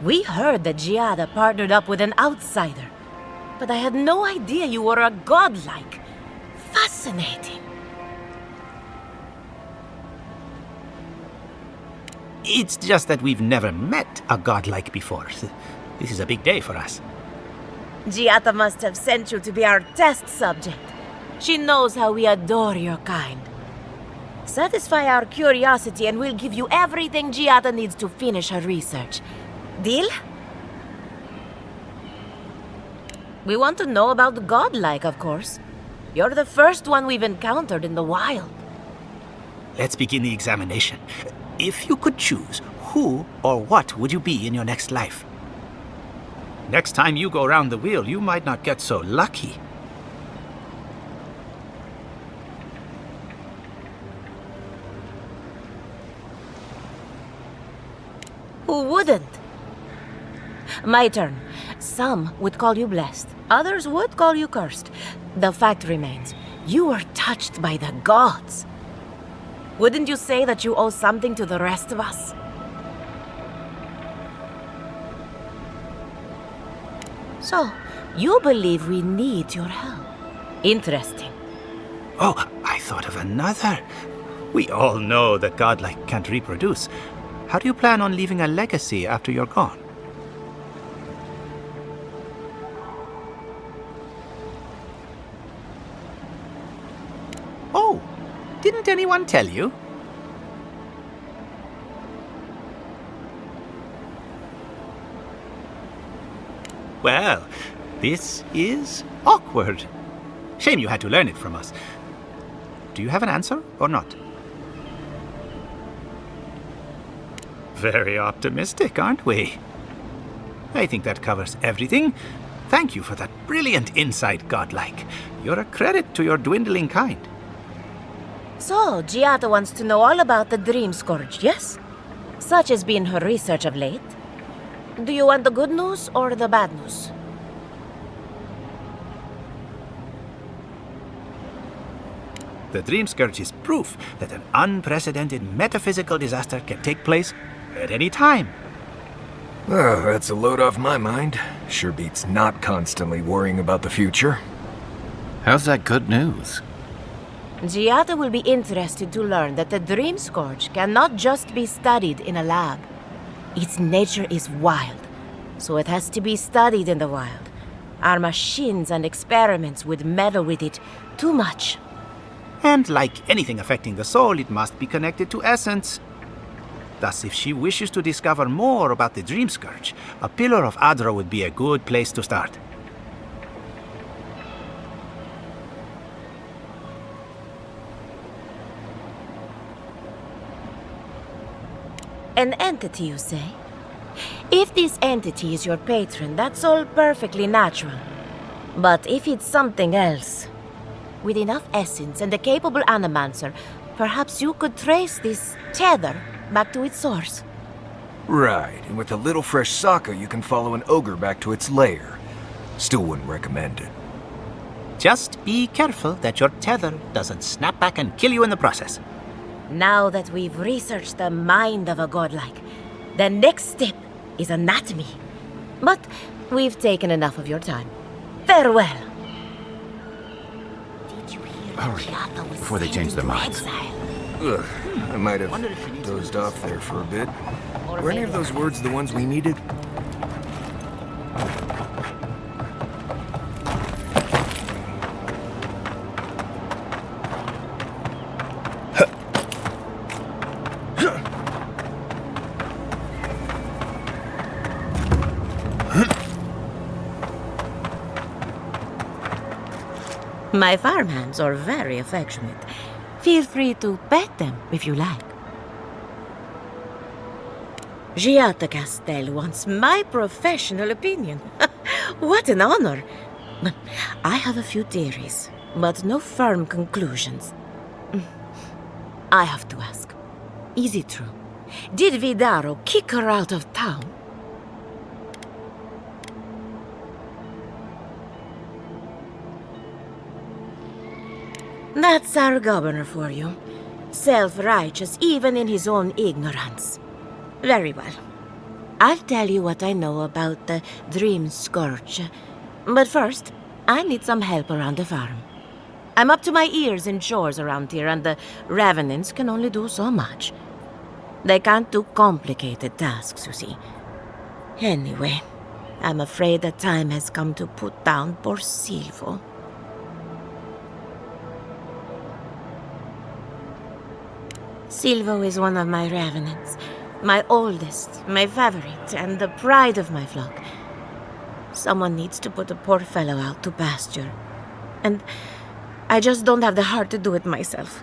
We heard that Giada partnered up with an outsider, but I had no idea you were a godlike. Fascinating. It's just that we've never met a godlike before. This is a big day for us. Giada must have sent you to be our test subject. She knows how we adore your kind. Satisfy our curiosity and we'll give you everything Giada needs to finish her research. Deal? We want to know about the godlike, of course. You're the first one we've encountered in the wild. Let's begin the examination. If you could choose, who or what would you be in your next life? Next time you go round the wheel, you might not get so lucky. Who wouldn't? My turn. Some would call you blessed. Others would call you cursed. The fact remains, you were touched by the gods. Wouldn't you say that you owe something to the rest of us? So, you believe we need your help. Interesting. Oh, I thought of another. We all know that godlike can't reproduce. How do you plan on leaving a legacy after you're gone? Oh, didn't anyone tell you? Well, this is awkward. Shame you had to learn it from us. Do you have an answer or not? Very optimistic, aren't we? I think that covers everything. Thank you for that brilliant insight, godlike. You're a credit to your dwindling kind. So, Giada wants to know all about the Dream Scourge, yes? Such has been her research of late. Do you want the good news or the bad news? The Dream Scourge is proof that an unprecedented metaphysical disaster can take place at any time. Oh, that's a load off my mind. Sure beats not constantly worrying about the future. How's that good news? Giada will be interested to learn that the Dream Scourge cannot just be studied in a lab. Its nature is wild, so it has to be studied in the wild. Our machines and experiments would meddle with it too much. And like anything affecting the soul, it must be connected to essence. Thus, if she wishes to discover more about the Dream Scourge, a Pillar of Adra would be a good place to start. An entity, you say? If this entity is your patron, that's all perfectly natural. But if it's something else, with enough essence and a capable animancer, perhaps you could trace this tether back to its source. Right, and with a little fresh sake, you can follow an ogre back to its lair. Still wouldn't recommend it. Just be careful that your tether doesn't snap back and kill you in the process. Now that we've researched the mind of a godlike, the next step is anatomy. But we've taken enough of your time. Farewell. Hurry, before they change their minds. Ugh, I might have dozed off there for a bit. Were any of those words the ones we needed? My farmhands are very affectionate. Feel free to pet them if you like. Giatta Castel wants my professional opinion. What an honor! I have a few theories, but no firm conclusions. I have to ask, is it true? Did Vidaro kick her out of town? That's our governor for you. Self-righteous even in his own ignorance. Very well. I'll tell you what I know about the Dream Scourge. But first, I need some help around the farm. I'm up to my ears in chores around here, and the Revenants can only do so much. They can't do complicated tasks, you see. Anyway, I'm afraid the time has come to put down poor Silvo. Silvo is one of my Revenants. My oldest, my favorite, and the pride of my flock. Someone needs to put the poor fellow out to pasture. And I just don't have the heart to do it myself.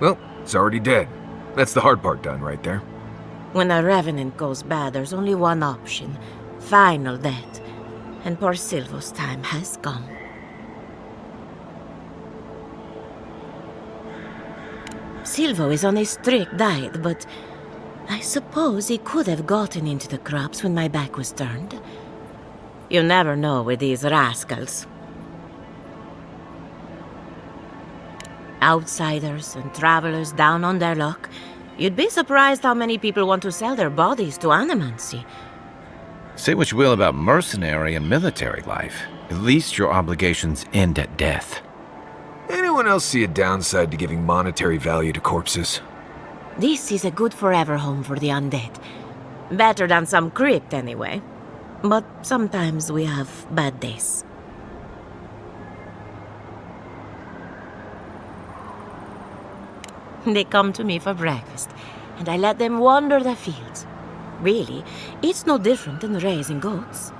Well, it's already dead. That's the hard part done right there. When a Revenant goes bad, there's only one option. Final death. And poor Silvo's time has come. Silvo is on a strict diet, but I suppose he could have gotten into the crops when my back was turned. You never know with these rascals. Outsiders and travelers down on their luck. You'd be surprised how many people want to sell their bodies to animancy. Say what you will about mercenary and military life. At least your obligations end at death. Anyone else see a downside to giving monetary value to corpses? This is a good forever home for the undead. Better than some crypt, anyway. But sometimes we have bad days. They come to me for breakfast, and I let them wander the fields. Really, it's no different than raising goats.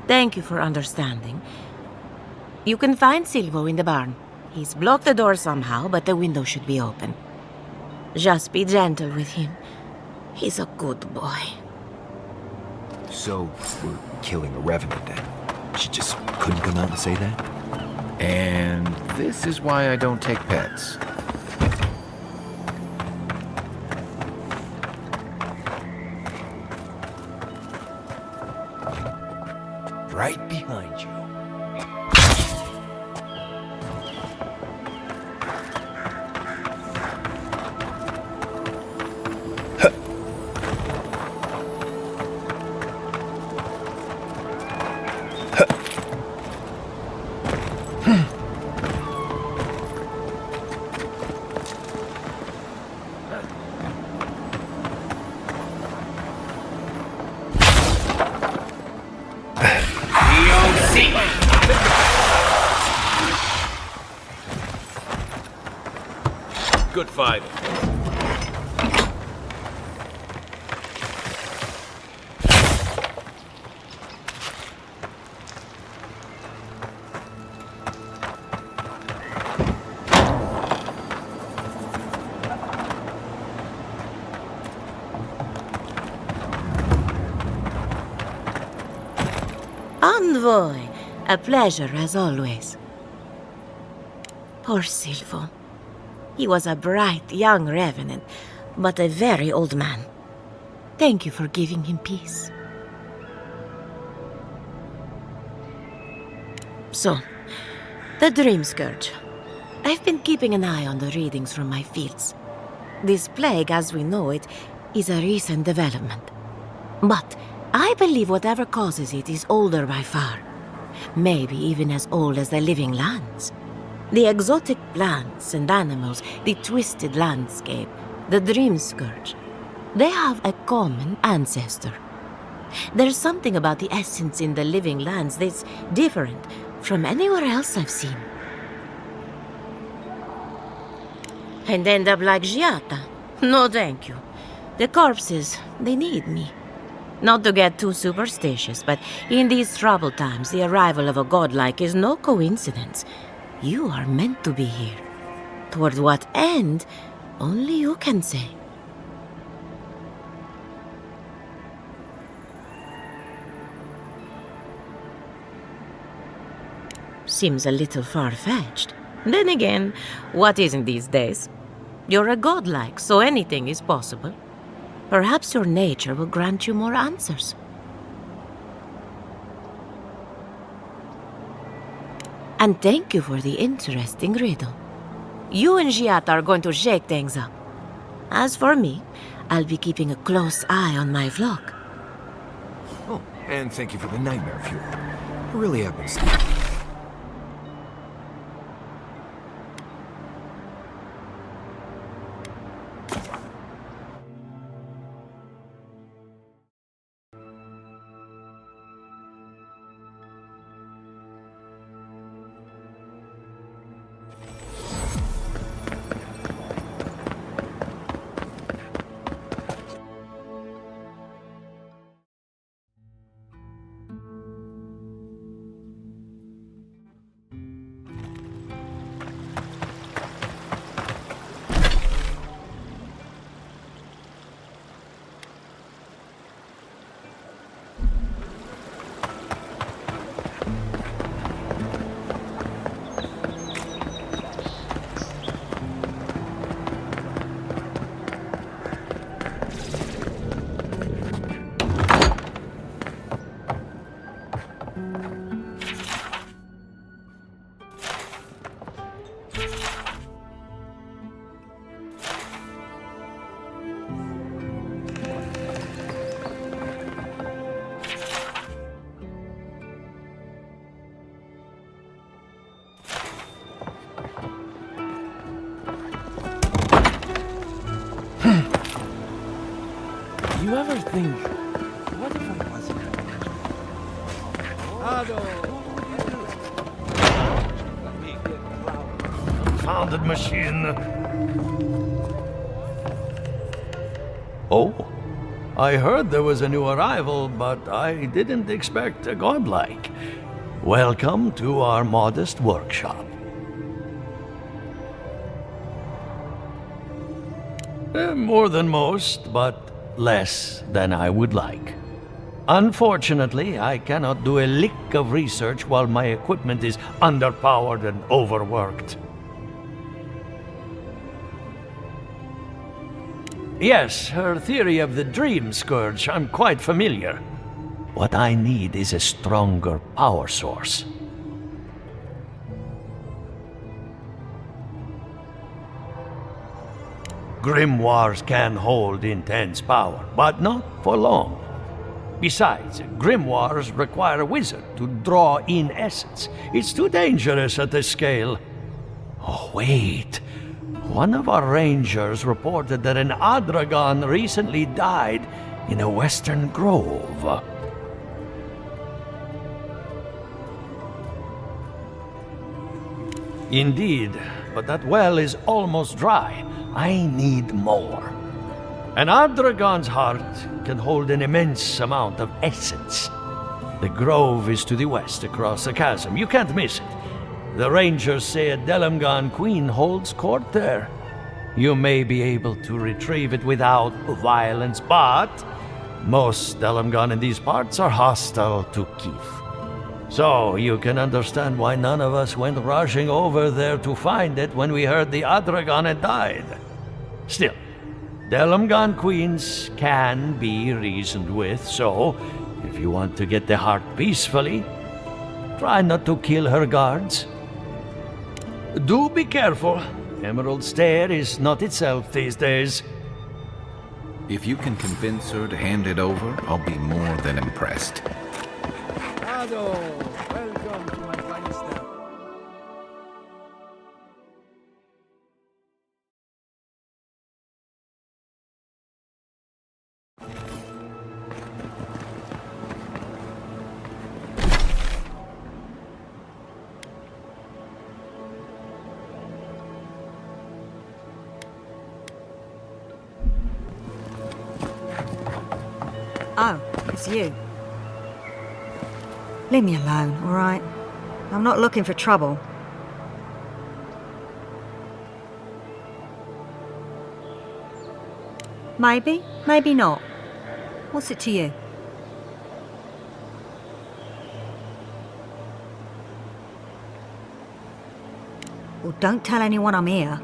Thank you for understanding. You can find Silvo in the barn. He's blocked the door somehow, but the window should be open. Just be gentle with him. He's a good boy. So, we're killing a Revenant then? She just couldn't come out and say that? And this is why I don't take pets. Right behind you. Good fight. Envoy, a pleasure as always. Poor Silvo. He was a bright young Revenant, but a very old man. Thank you for giving him peace. So, the Dream Scourge. I've been keeping an eye on the readings from my fields. This plague, as we know it, is a recent development. But I believe whatever causes it is older by far. Maybe even as old as the living lands. The exotic plants and animals, the twisted landscape, the Dream Scourge. They have a common ancestor. There's something about the essence in the living lands that's different from anywhere else I've seen. And end up like Giata? No, thank you. The corpses, they need me. Not to get too superstitious, but in these troubled times, the arrival of a godlike is no coincidence. You are meant to be here. Toward what end, only you can say. Seems a little far-fetched. Then again, what isn't these days? You're a godlike, so anything is possible. Perhaps your nature will grant you more answers. And thank you for the interesting riddle. You and Giat are going to shake things up. As for me, I'll be keeping a close eye on my flock. Oh, and thank you for the nightmare fuel. I really have been You ever think, what if I wasn't? Confounded machine. Oh, I heard there was a new arrival, but I didn't expect a godlike. Welcome to our modest workshop. More than most, but less than I would like. Unfortunately, I cannot do a lick of research while my equipment is underpowered and overworked. Yes, her theory of the Dream Scourge, I'm quite familiar. What I need is a stronger power source. Grimoires can hold intense power, but not for long. Besides, grimoires require a wizard to draw in essence. It's too dangerous at this scale. Oh, wait. One of our rangers reported that an Adragon recently died in a western grove. Indeed, but that well is almost dry. I need more. An Adragon's heart can hold an immense amount of essence. The grove is to the west across the chasm. You can't miss it. The rangers say a Delamgan queen holds court there. You may be able to retrieve it without violence, but most Delamgan in these parts are hostile to Keith. So you can understand why none of us went rushing over there to find it when we heard the Adragon had died. Still, Delamgan queens can be reasoned with, so if you want to get the heart peacefully, Try not to kill her guards. Do be careful. Emerald Stair is not itself these days. If you can convince her to hand it over, I'll be more than impressed. Ado, welcome to my fine step. Oh, it's you. Leave me alone, all right? I'm not looking for trouble. Maybe, maybe not. What's it to you? Well, don't tell anyone I'm here.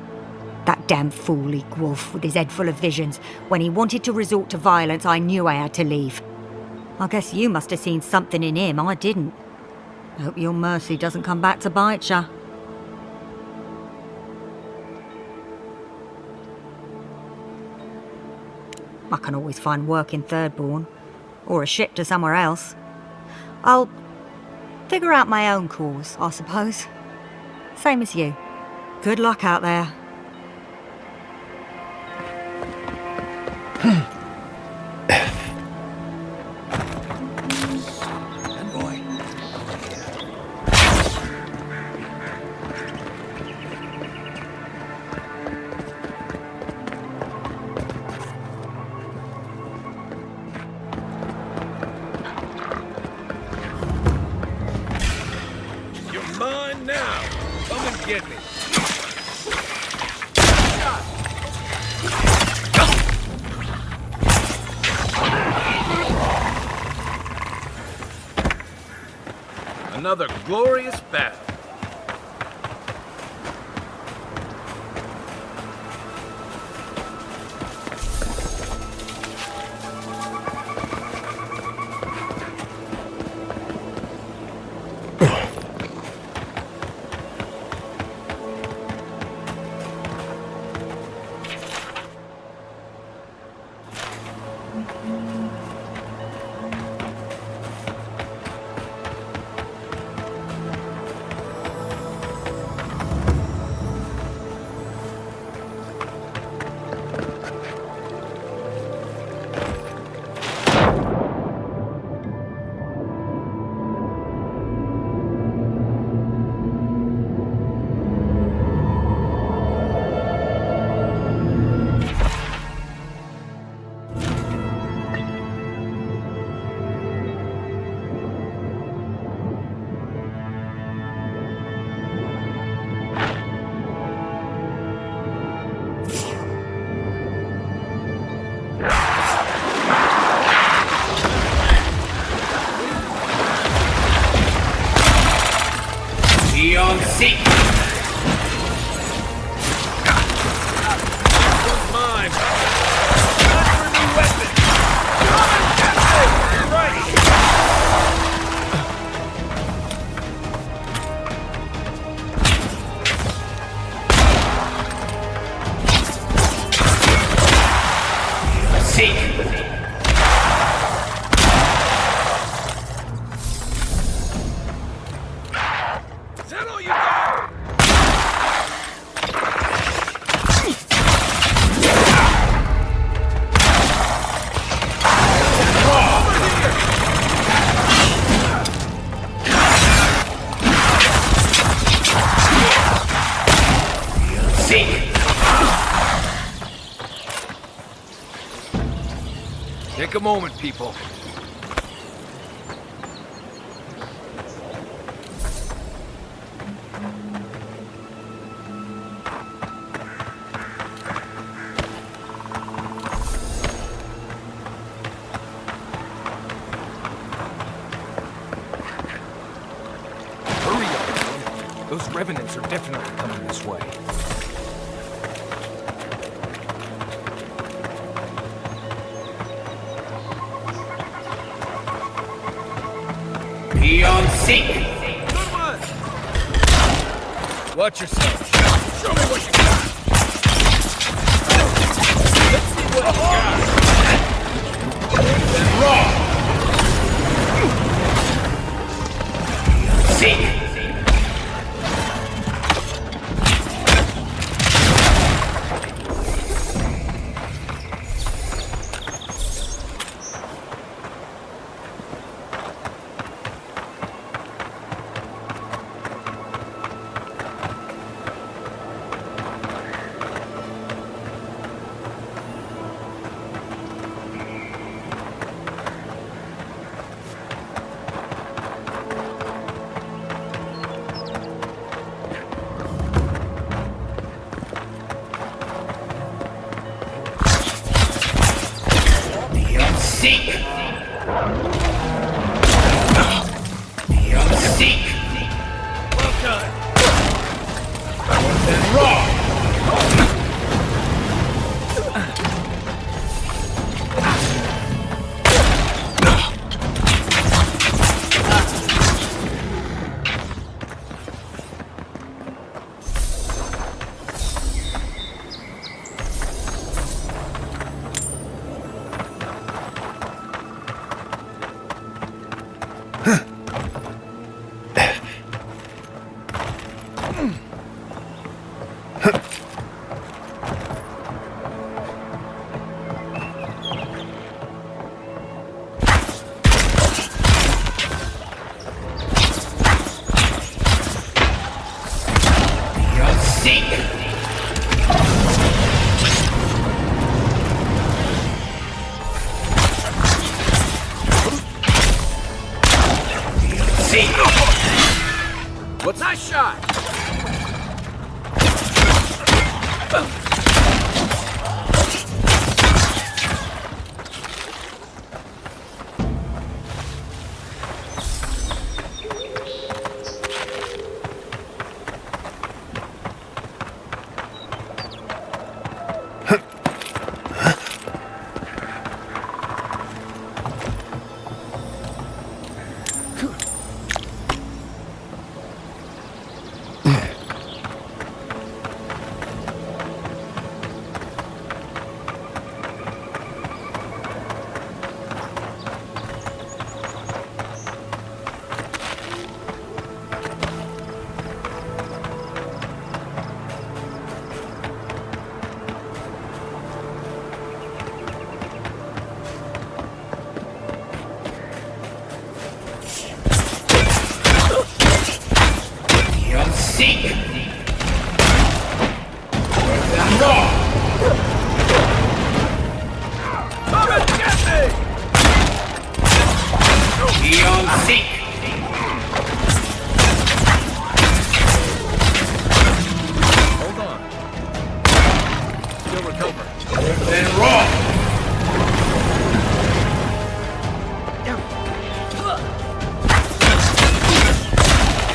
That damn fool Leek Wolf with his head full of visions. When he wanted to resort to violence, I knew I had to leave. I guess you must have seen something in him I didn't. Hope your mercy doesn't come back to bite ya. I can always find work in Thirdborn, or a ship to somewhere else. I'll figure out my own cause, I suppose. Same as you. Good luck out there. Another glorious battle. Take a moment, people. Hurry up. Those revenants are definitely coming this way. Be on sync. Watch yourself. Show me what you got. Let's see what you got. Then raw. See. Seek! Seek! Well done. Then raw. What's nice shot? Seek! Come and get me! Beyond seek! Hold on. Still recovering. Then raw!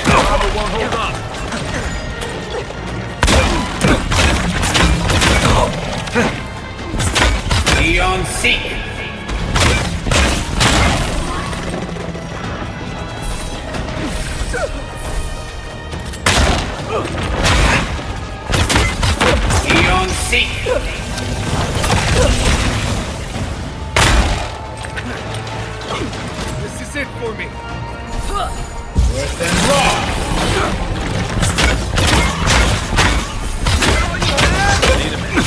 Cover won't hold up. Beyond seek! Beyond seek! This is it for me. Worse than raw! Need a minute.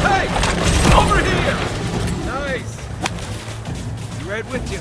Hey! Over here! Nice! Be right with you.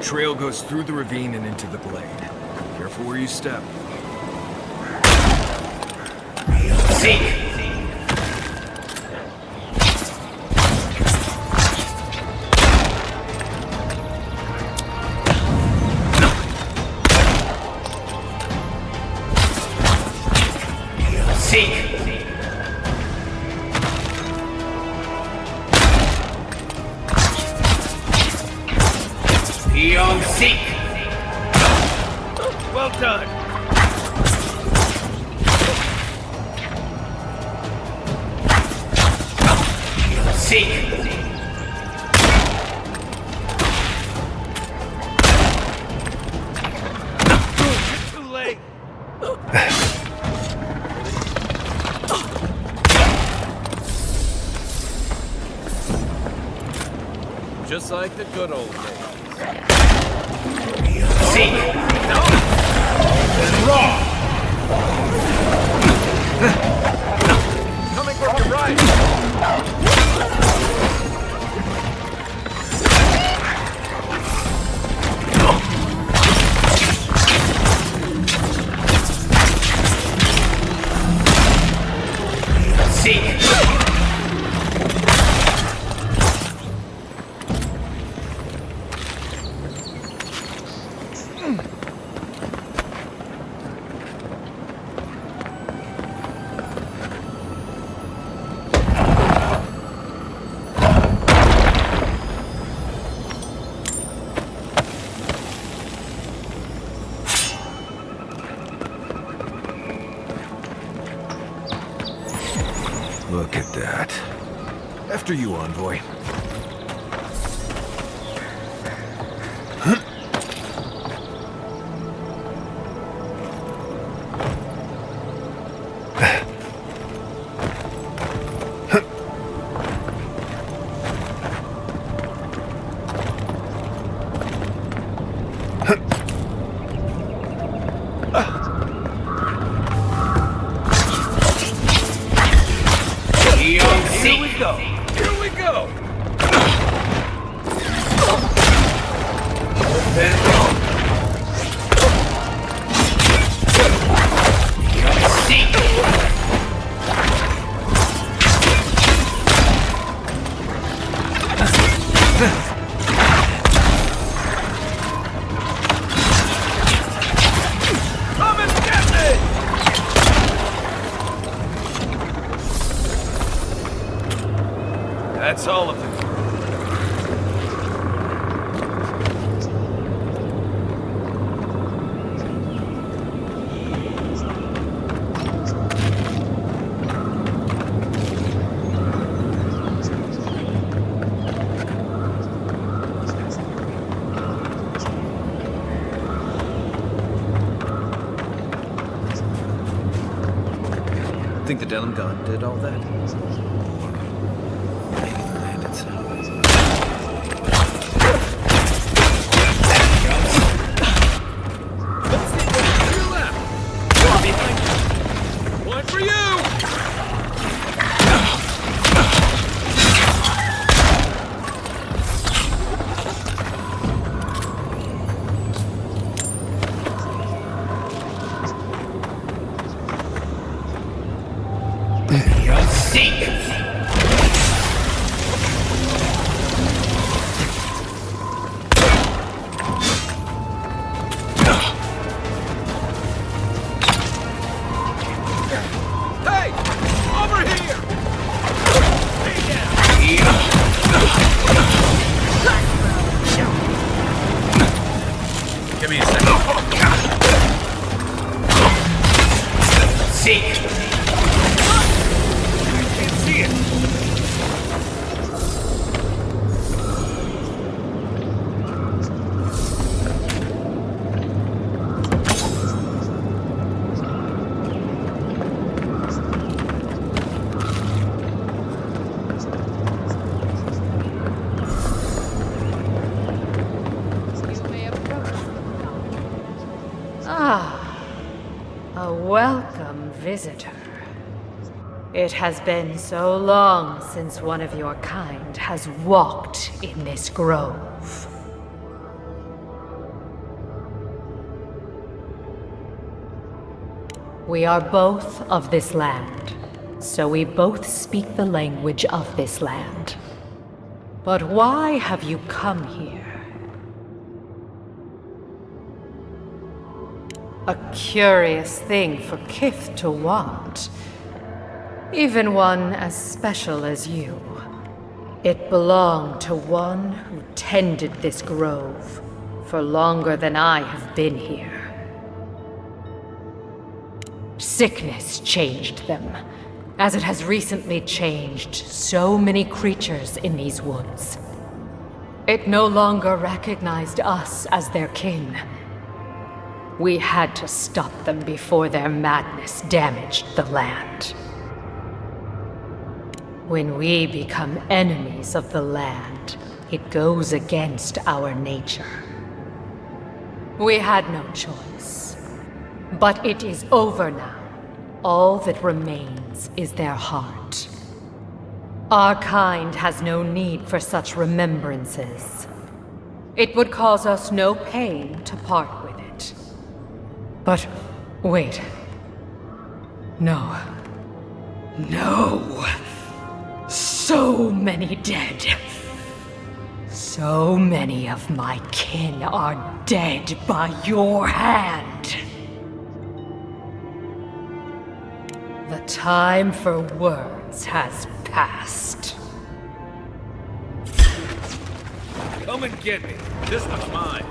trail goes through the ravine and into the glade. Careful where you step. Seek! Beyond seek! Well done! Seek! Too late! Just like the good old days. Seek! No! Wrong! Coming from your right! Seek! Look at that. After you, envoy. Here we go! Here we go! Come and get me! That's all of them. Think the denim gun did all that? Maybe the land itself. Let's see what's to your left. Behind you. One for you! Seek! Hey! Over here! Stay down! Give me a second. Seek! Can't see it! Ah, a welcome visitor. It has been so long since one of your kind has walked in this grove. We are both of this land, so we both speak the language of this land. But why have you come here? A curious thing for Kith to want. Even one as special as you. It belonged to one who tended this grove for longer than I have been here. Sickness changed them, as it has recently changed so many creatures in these woods. It no longer recognized us as their kin. We had to stop them before their madness damaged the land. When we become enemies of the land, it goes against our nature. We had no choice. But it is over now. All that remains is their heart. Our kind has no need for such remembrances. It would cause us no pain to part with it. But wait. No. No. So many dead. So many of my kin are dead by your hand. The time for words has passed. Come and get me. This one's mine.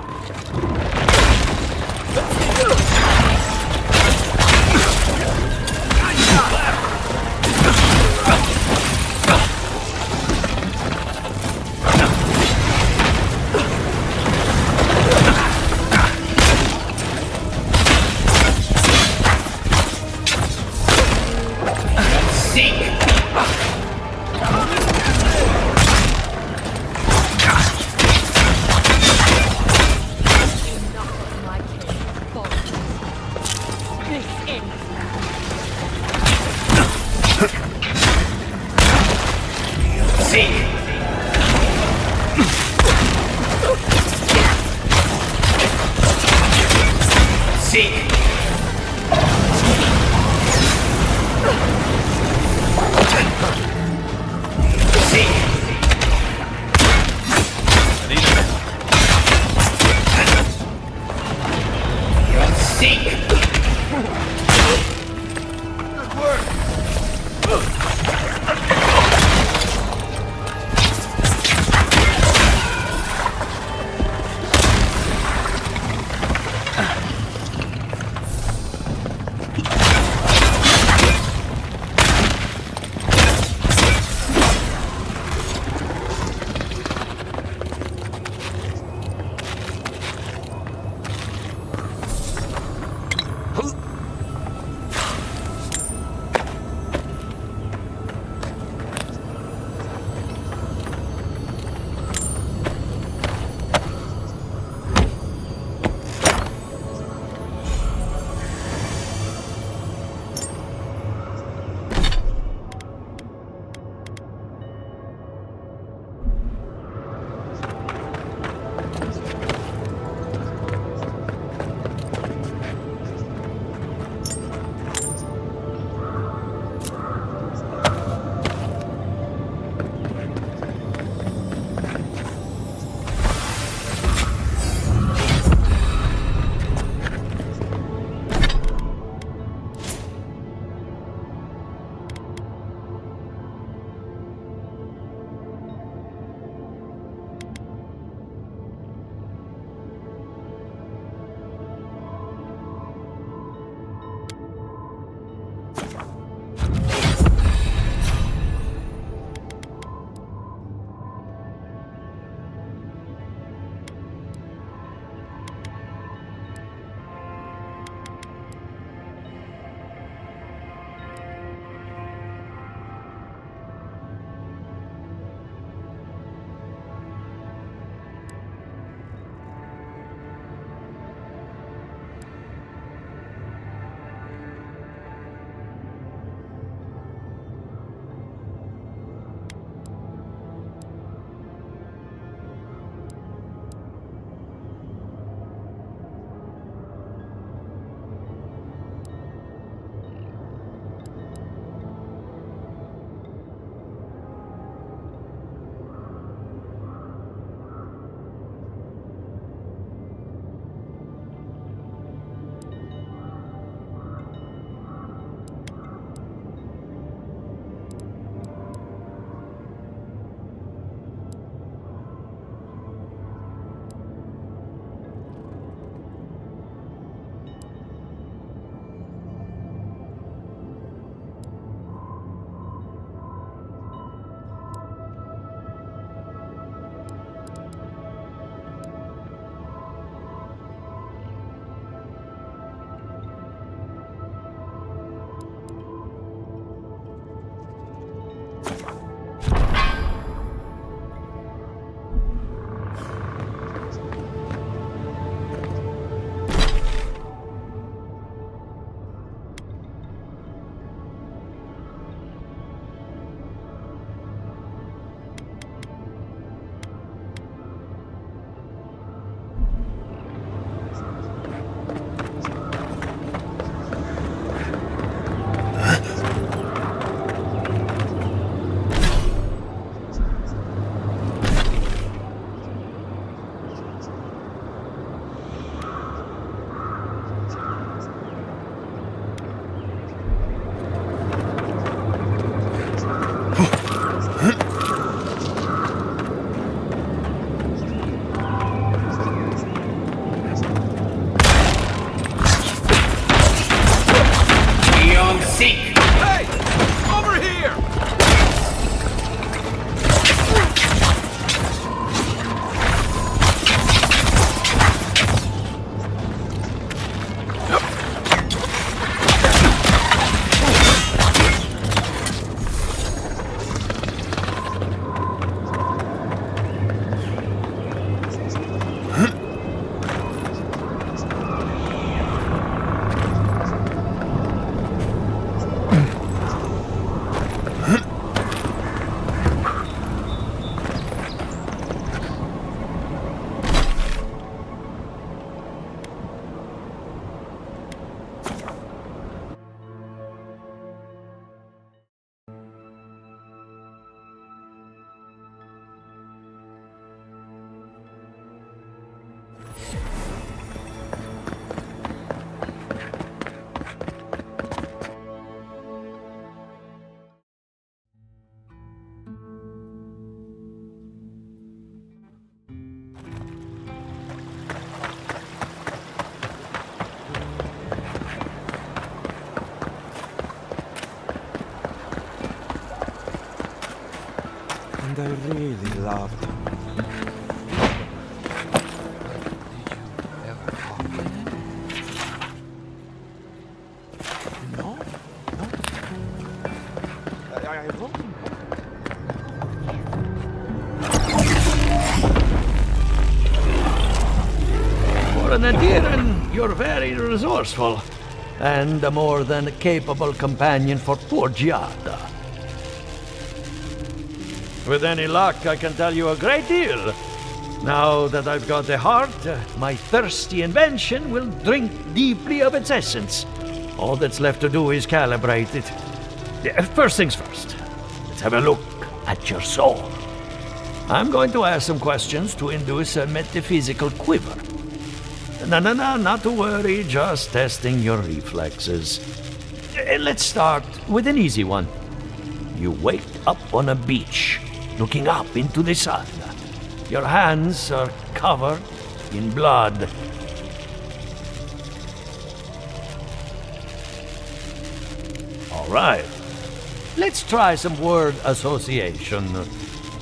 And I really loved him. No? No? I wrote him. For an Adiran, you're very resourceful, and a more than capable companion for poor Giada. With any luck, I can tell you a great deal. Now that I've got the heart, my thirsty invention will drink deeply of its essence. All that's left to do is calibrate it. First things first, let's have a look at your soul. I'm going to ask some questions to induce a metaphysical quiver. No, not to worry, just testing your reflexes. Let's start with an easy one. You wake up on a beach, looking up into the sun. Your hands are covered in blood. All right. Let's try some word association.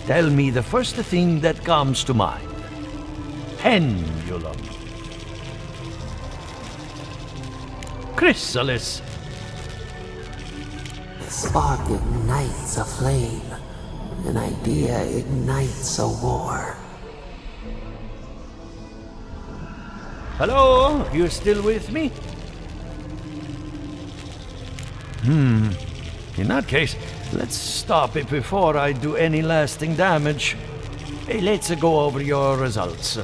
Tell me the first thing that comes to mind. Pendulum. Chrysalis. A spark ignites a flame. An idea ignites a war. Hello? You still with me? In that case, let's stop it before I do any lasting damage. Hey, let's go over your results.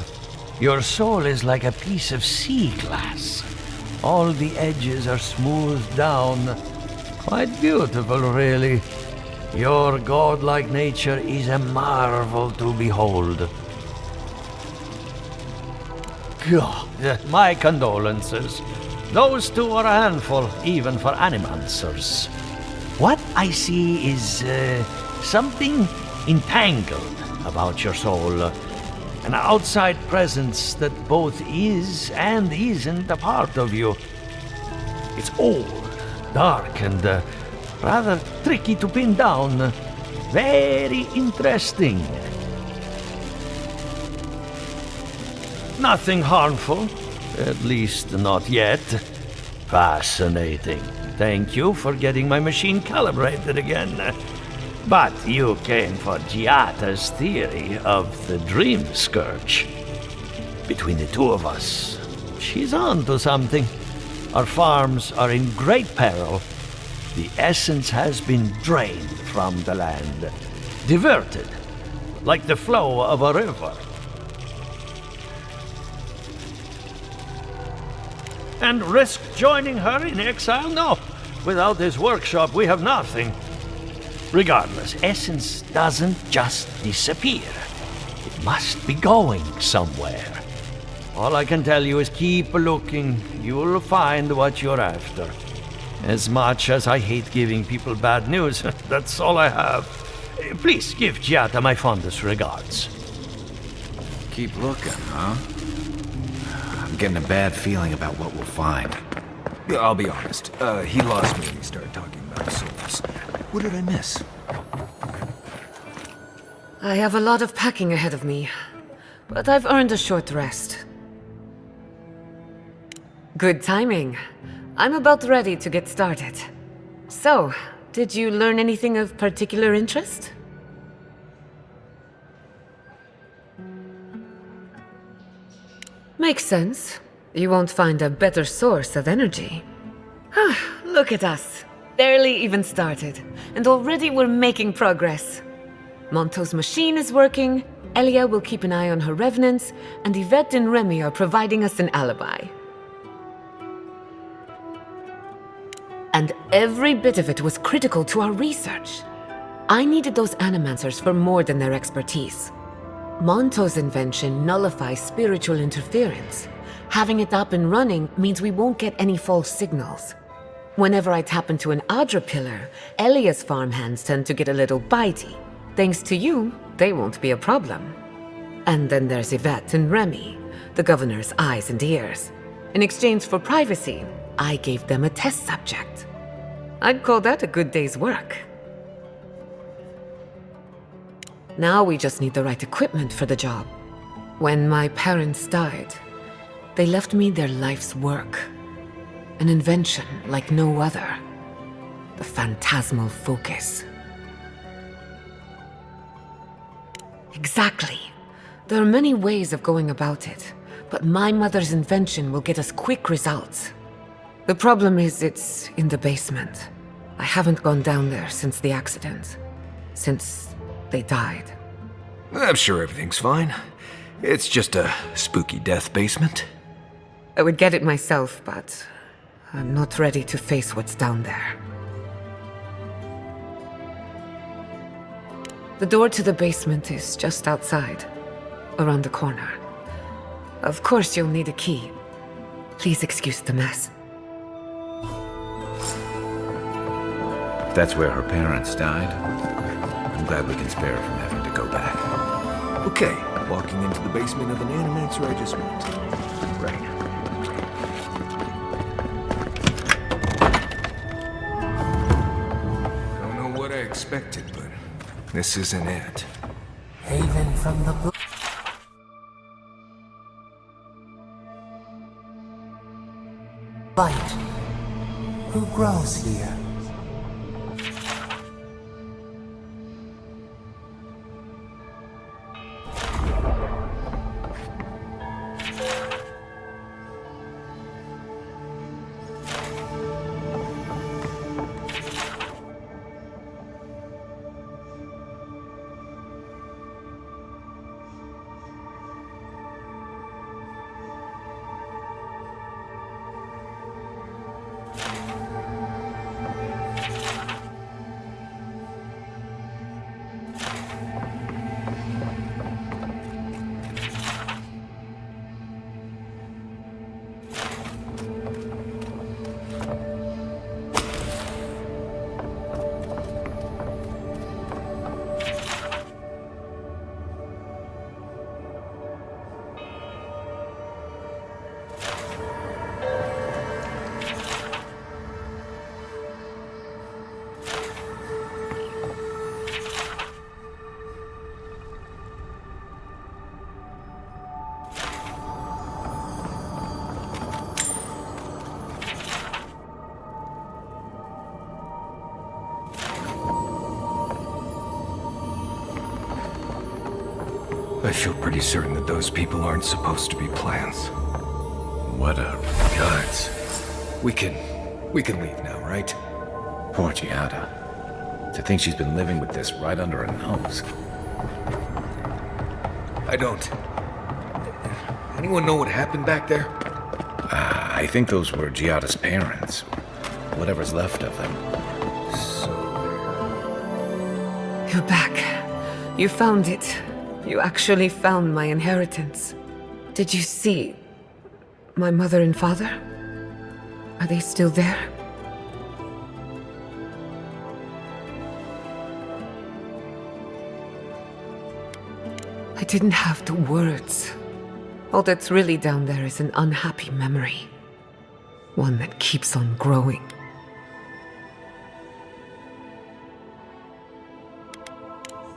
Your soul is like a piece of sea glass. All the edges are smoothed down. Quite beautiful, really. Your godlike nature is a marvel to behold. God, my condolences. Those two are a handful, even for animancers. What I see is something entangled about your soul. An outside presence that both is and isn't a part of you. It's old, dark, and rather tricky to pin down. Very interesting. Nothing harmful, at least not yet. Fascinating. Thank you for getting my machine calibrated again. But you came for Giata's theory of the dream scourge. Between the two of us, she's on to something. Our farms are in great peril. The essence has been drained from the land, diverted, like the flow of a river. And risk joining her in exile? No. Without this workshop, we have nothing. Regardless, essence doesn't just disappear. It must be going somewhere. All I can tell you is keep looking. You'll find what you're after. As much as I hate giving people bad news, that's all I have. Please give Giata my fondest regards. Keep looking, huh? I'm getting a bad feeling about what we'll find. I'll be honest. He lost me when he started talking about souls. What did I miss? I have a lot of packing ahead of me, but I've earned a short rest. Good timing. I'm about ready to get started. So, did you learn anything of particular interest? Makes sense. You won't find a better source of energy. Look at us. Barely even started, and already we're making progress. Monto's machine is working, Elia will keep an eye on her revenants, and Yvette and Remy are providing us an alibi. And every bit of it was critical to our research. I needed those animancers for more than their expertise. Monto's invention nullifies spiritual interference. Having it up and running means we won't get any false signals. Whenever I tap into an Adra pillar, Elia's farmhands tend to get a little bitey. Thanks to you, they won't be a problem. And then there's Yvette and Remy, the governor's eyes and ears. In exchange for privacy, I gave them a test subject. I'd call that a good day's work. Now we just need the right equipment for the job. When my parents died, they left me their life's work. An invention like no other. The phantasmal focus. Exactly. There are many ways of going about it, but my mother's invention will get us quick results. The problem is it's in the basement. I haven't gone down there since the accident. Since they died. I'm sure everything's fine. It's just a spooky death basement. I would get it myself, but I'm not ready to face what's down there. The door to the basement is just outside, around the corner. Of course you'll need a key. Please excuse the mess. If that's where her parents died, I'm glad we can spare her from having to go back. Okay, walking into the basement of an animancer I just met. Right. Don't know what I expected, but this isn't it. Haven from the blue. Light. Who grows here? I feel pretty certain that those people aren't supposed to be plants. What a... Guards. We can leave now, right? Poor Giada. To think she's been living with this right under her nose. I don't... Anyone know what happened back there? I think those were Giada's parents. Whatever's left of them. You're back. You found it. You actually found my inheritance. Did you see my mother and father? Are they still there? I didn't have the words. All that's really down there is an unhappy memory. One that keeps on growing.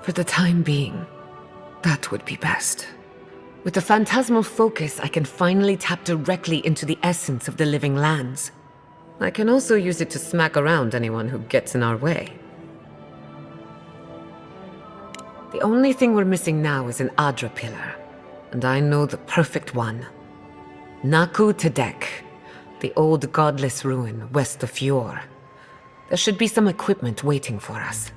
For the time being, that would be best. With the phantasmal focus, I can finally tap directly into the essence of the living lands. I can also use it to smack around anyone who gets in our way. The only thing we're missing now is an Adra pillar, and I know the perfect one. Naku Tedek, the old godless ruin west of Fjord. There should be some equipment waiting for us.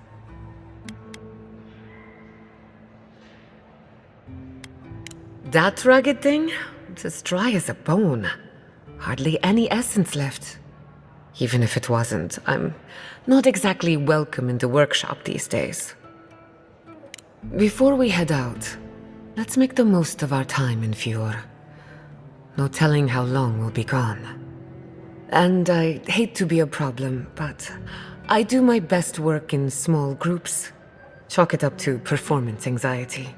That rugged thing? It's as dry as a bone. Hardly any essence left. Even if it wasn't, I'm not exactly welcome in the workshop these days. Before we head out, let's make the most of our time in Fjord. No telling how long we'll be gone. And I hate to be a problem, but I do my best work in small groups. Chalk it up to performance anxiety.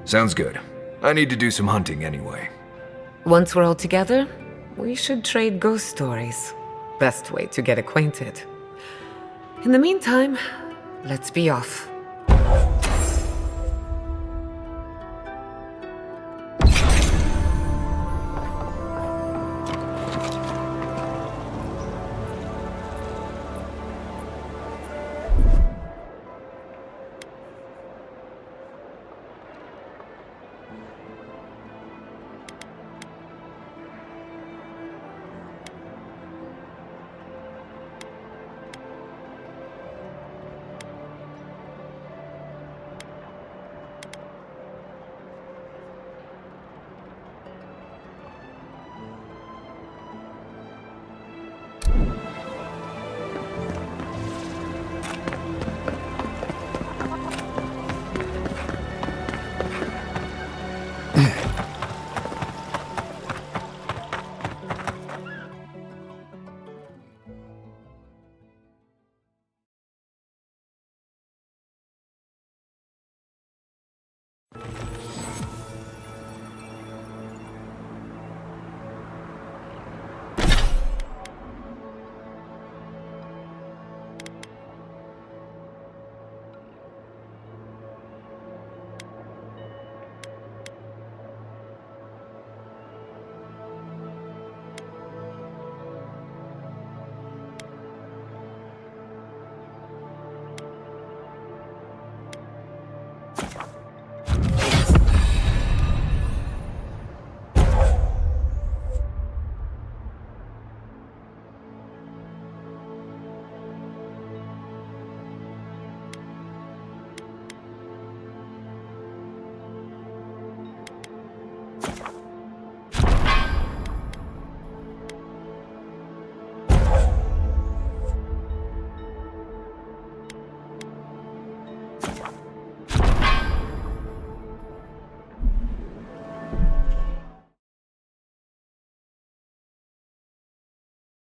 Sounds good. I need to do some hunting anyway. Once we're all together, we should trade ghost stories. Best way to get acquainted. In the meantime, let's be off.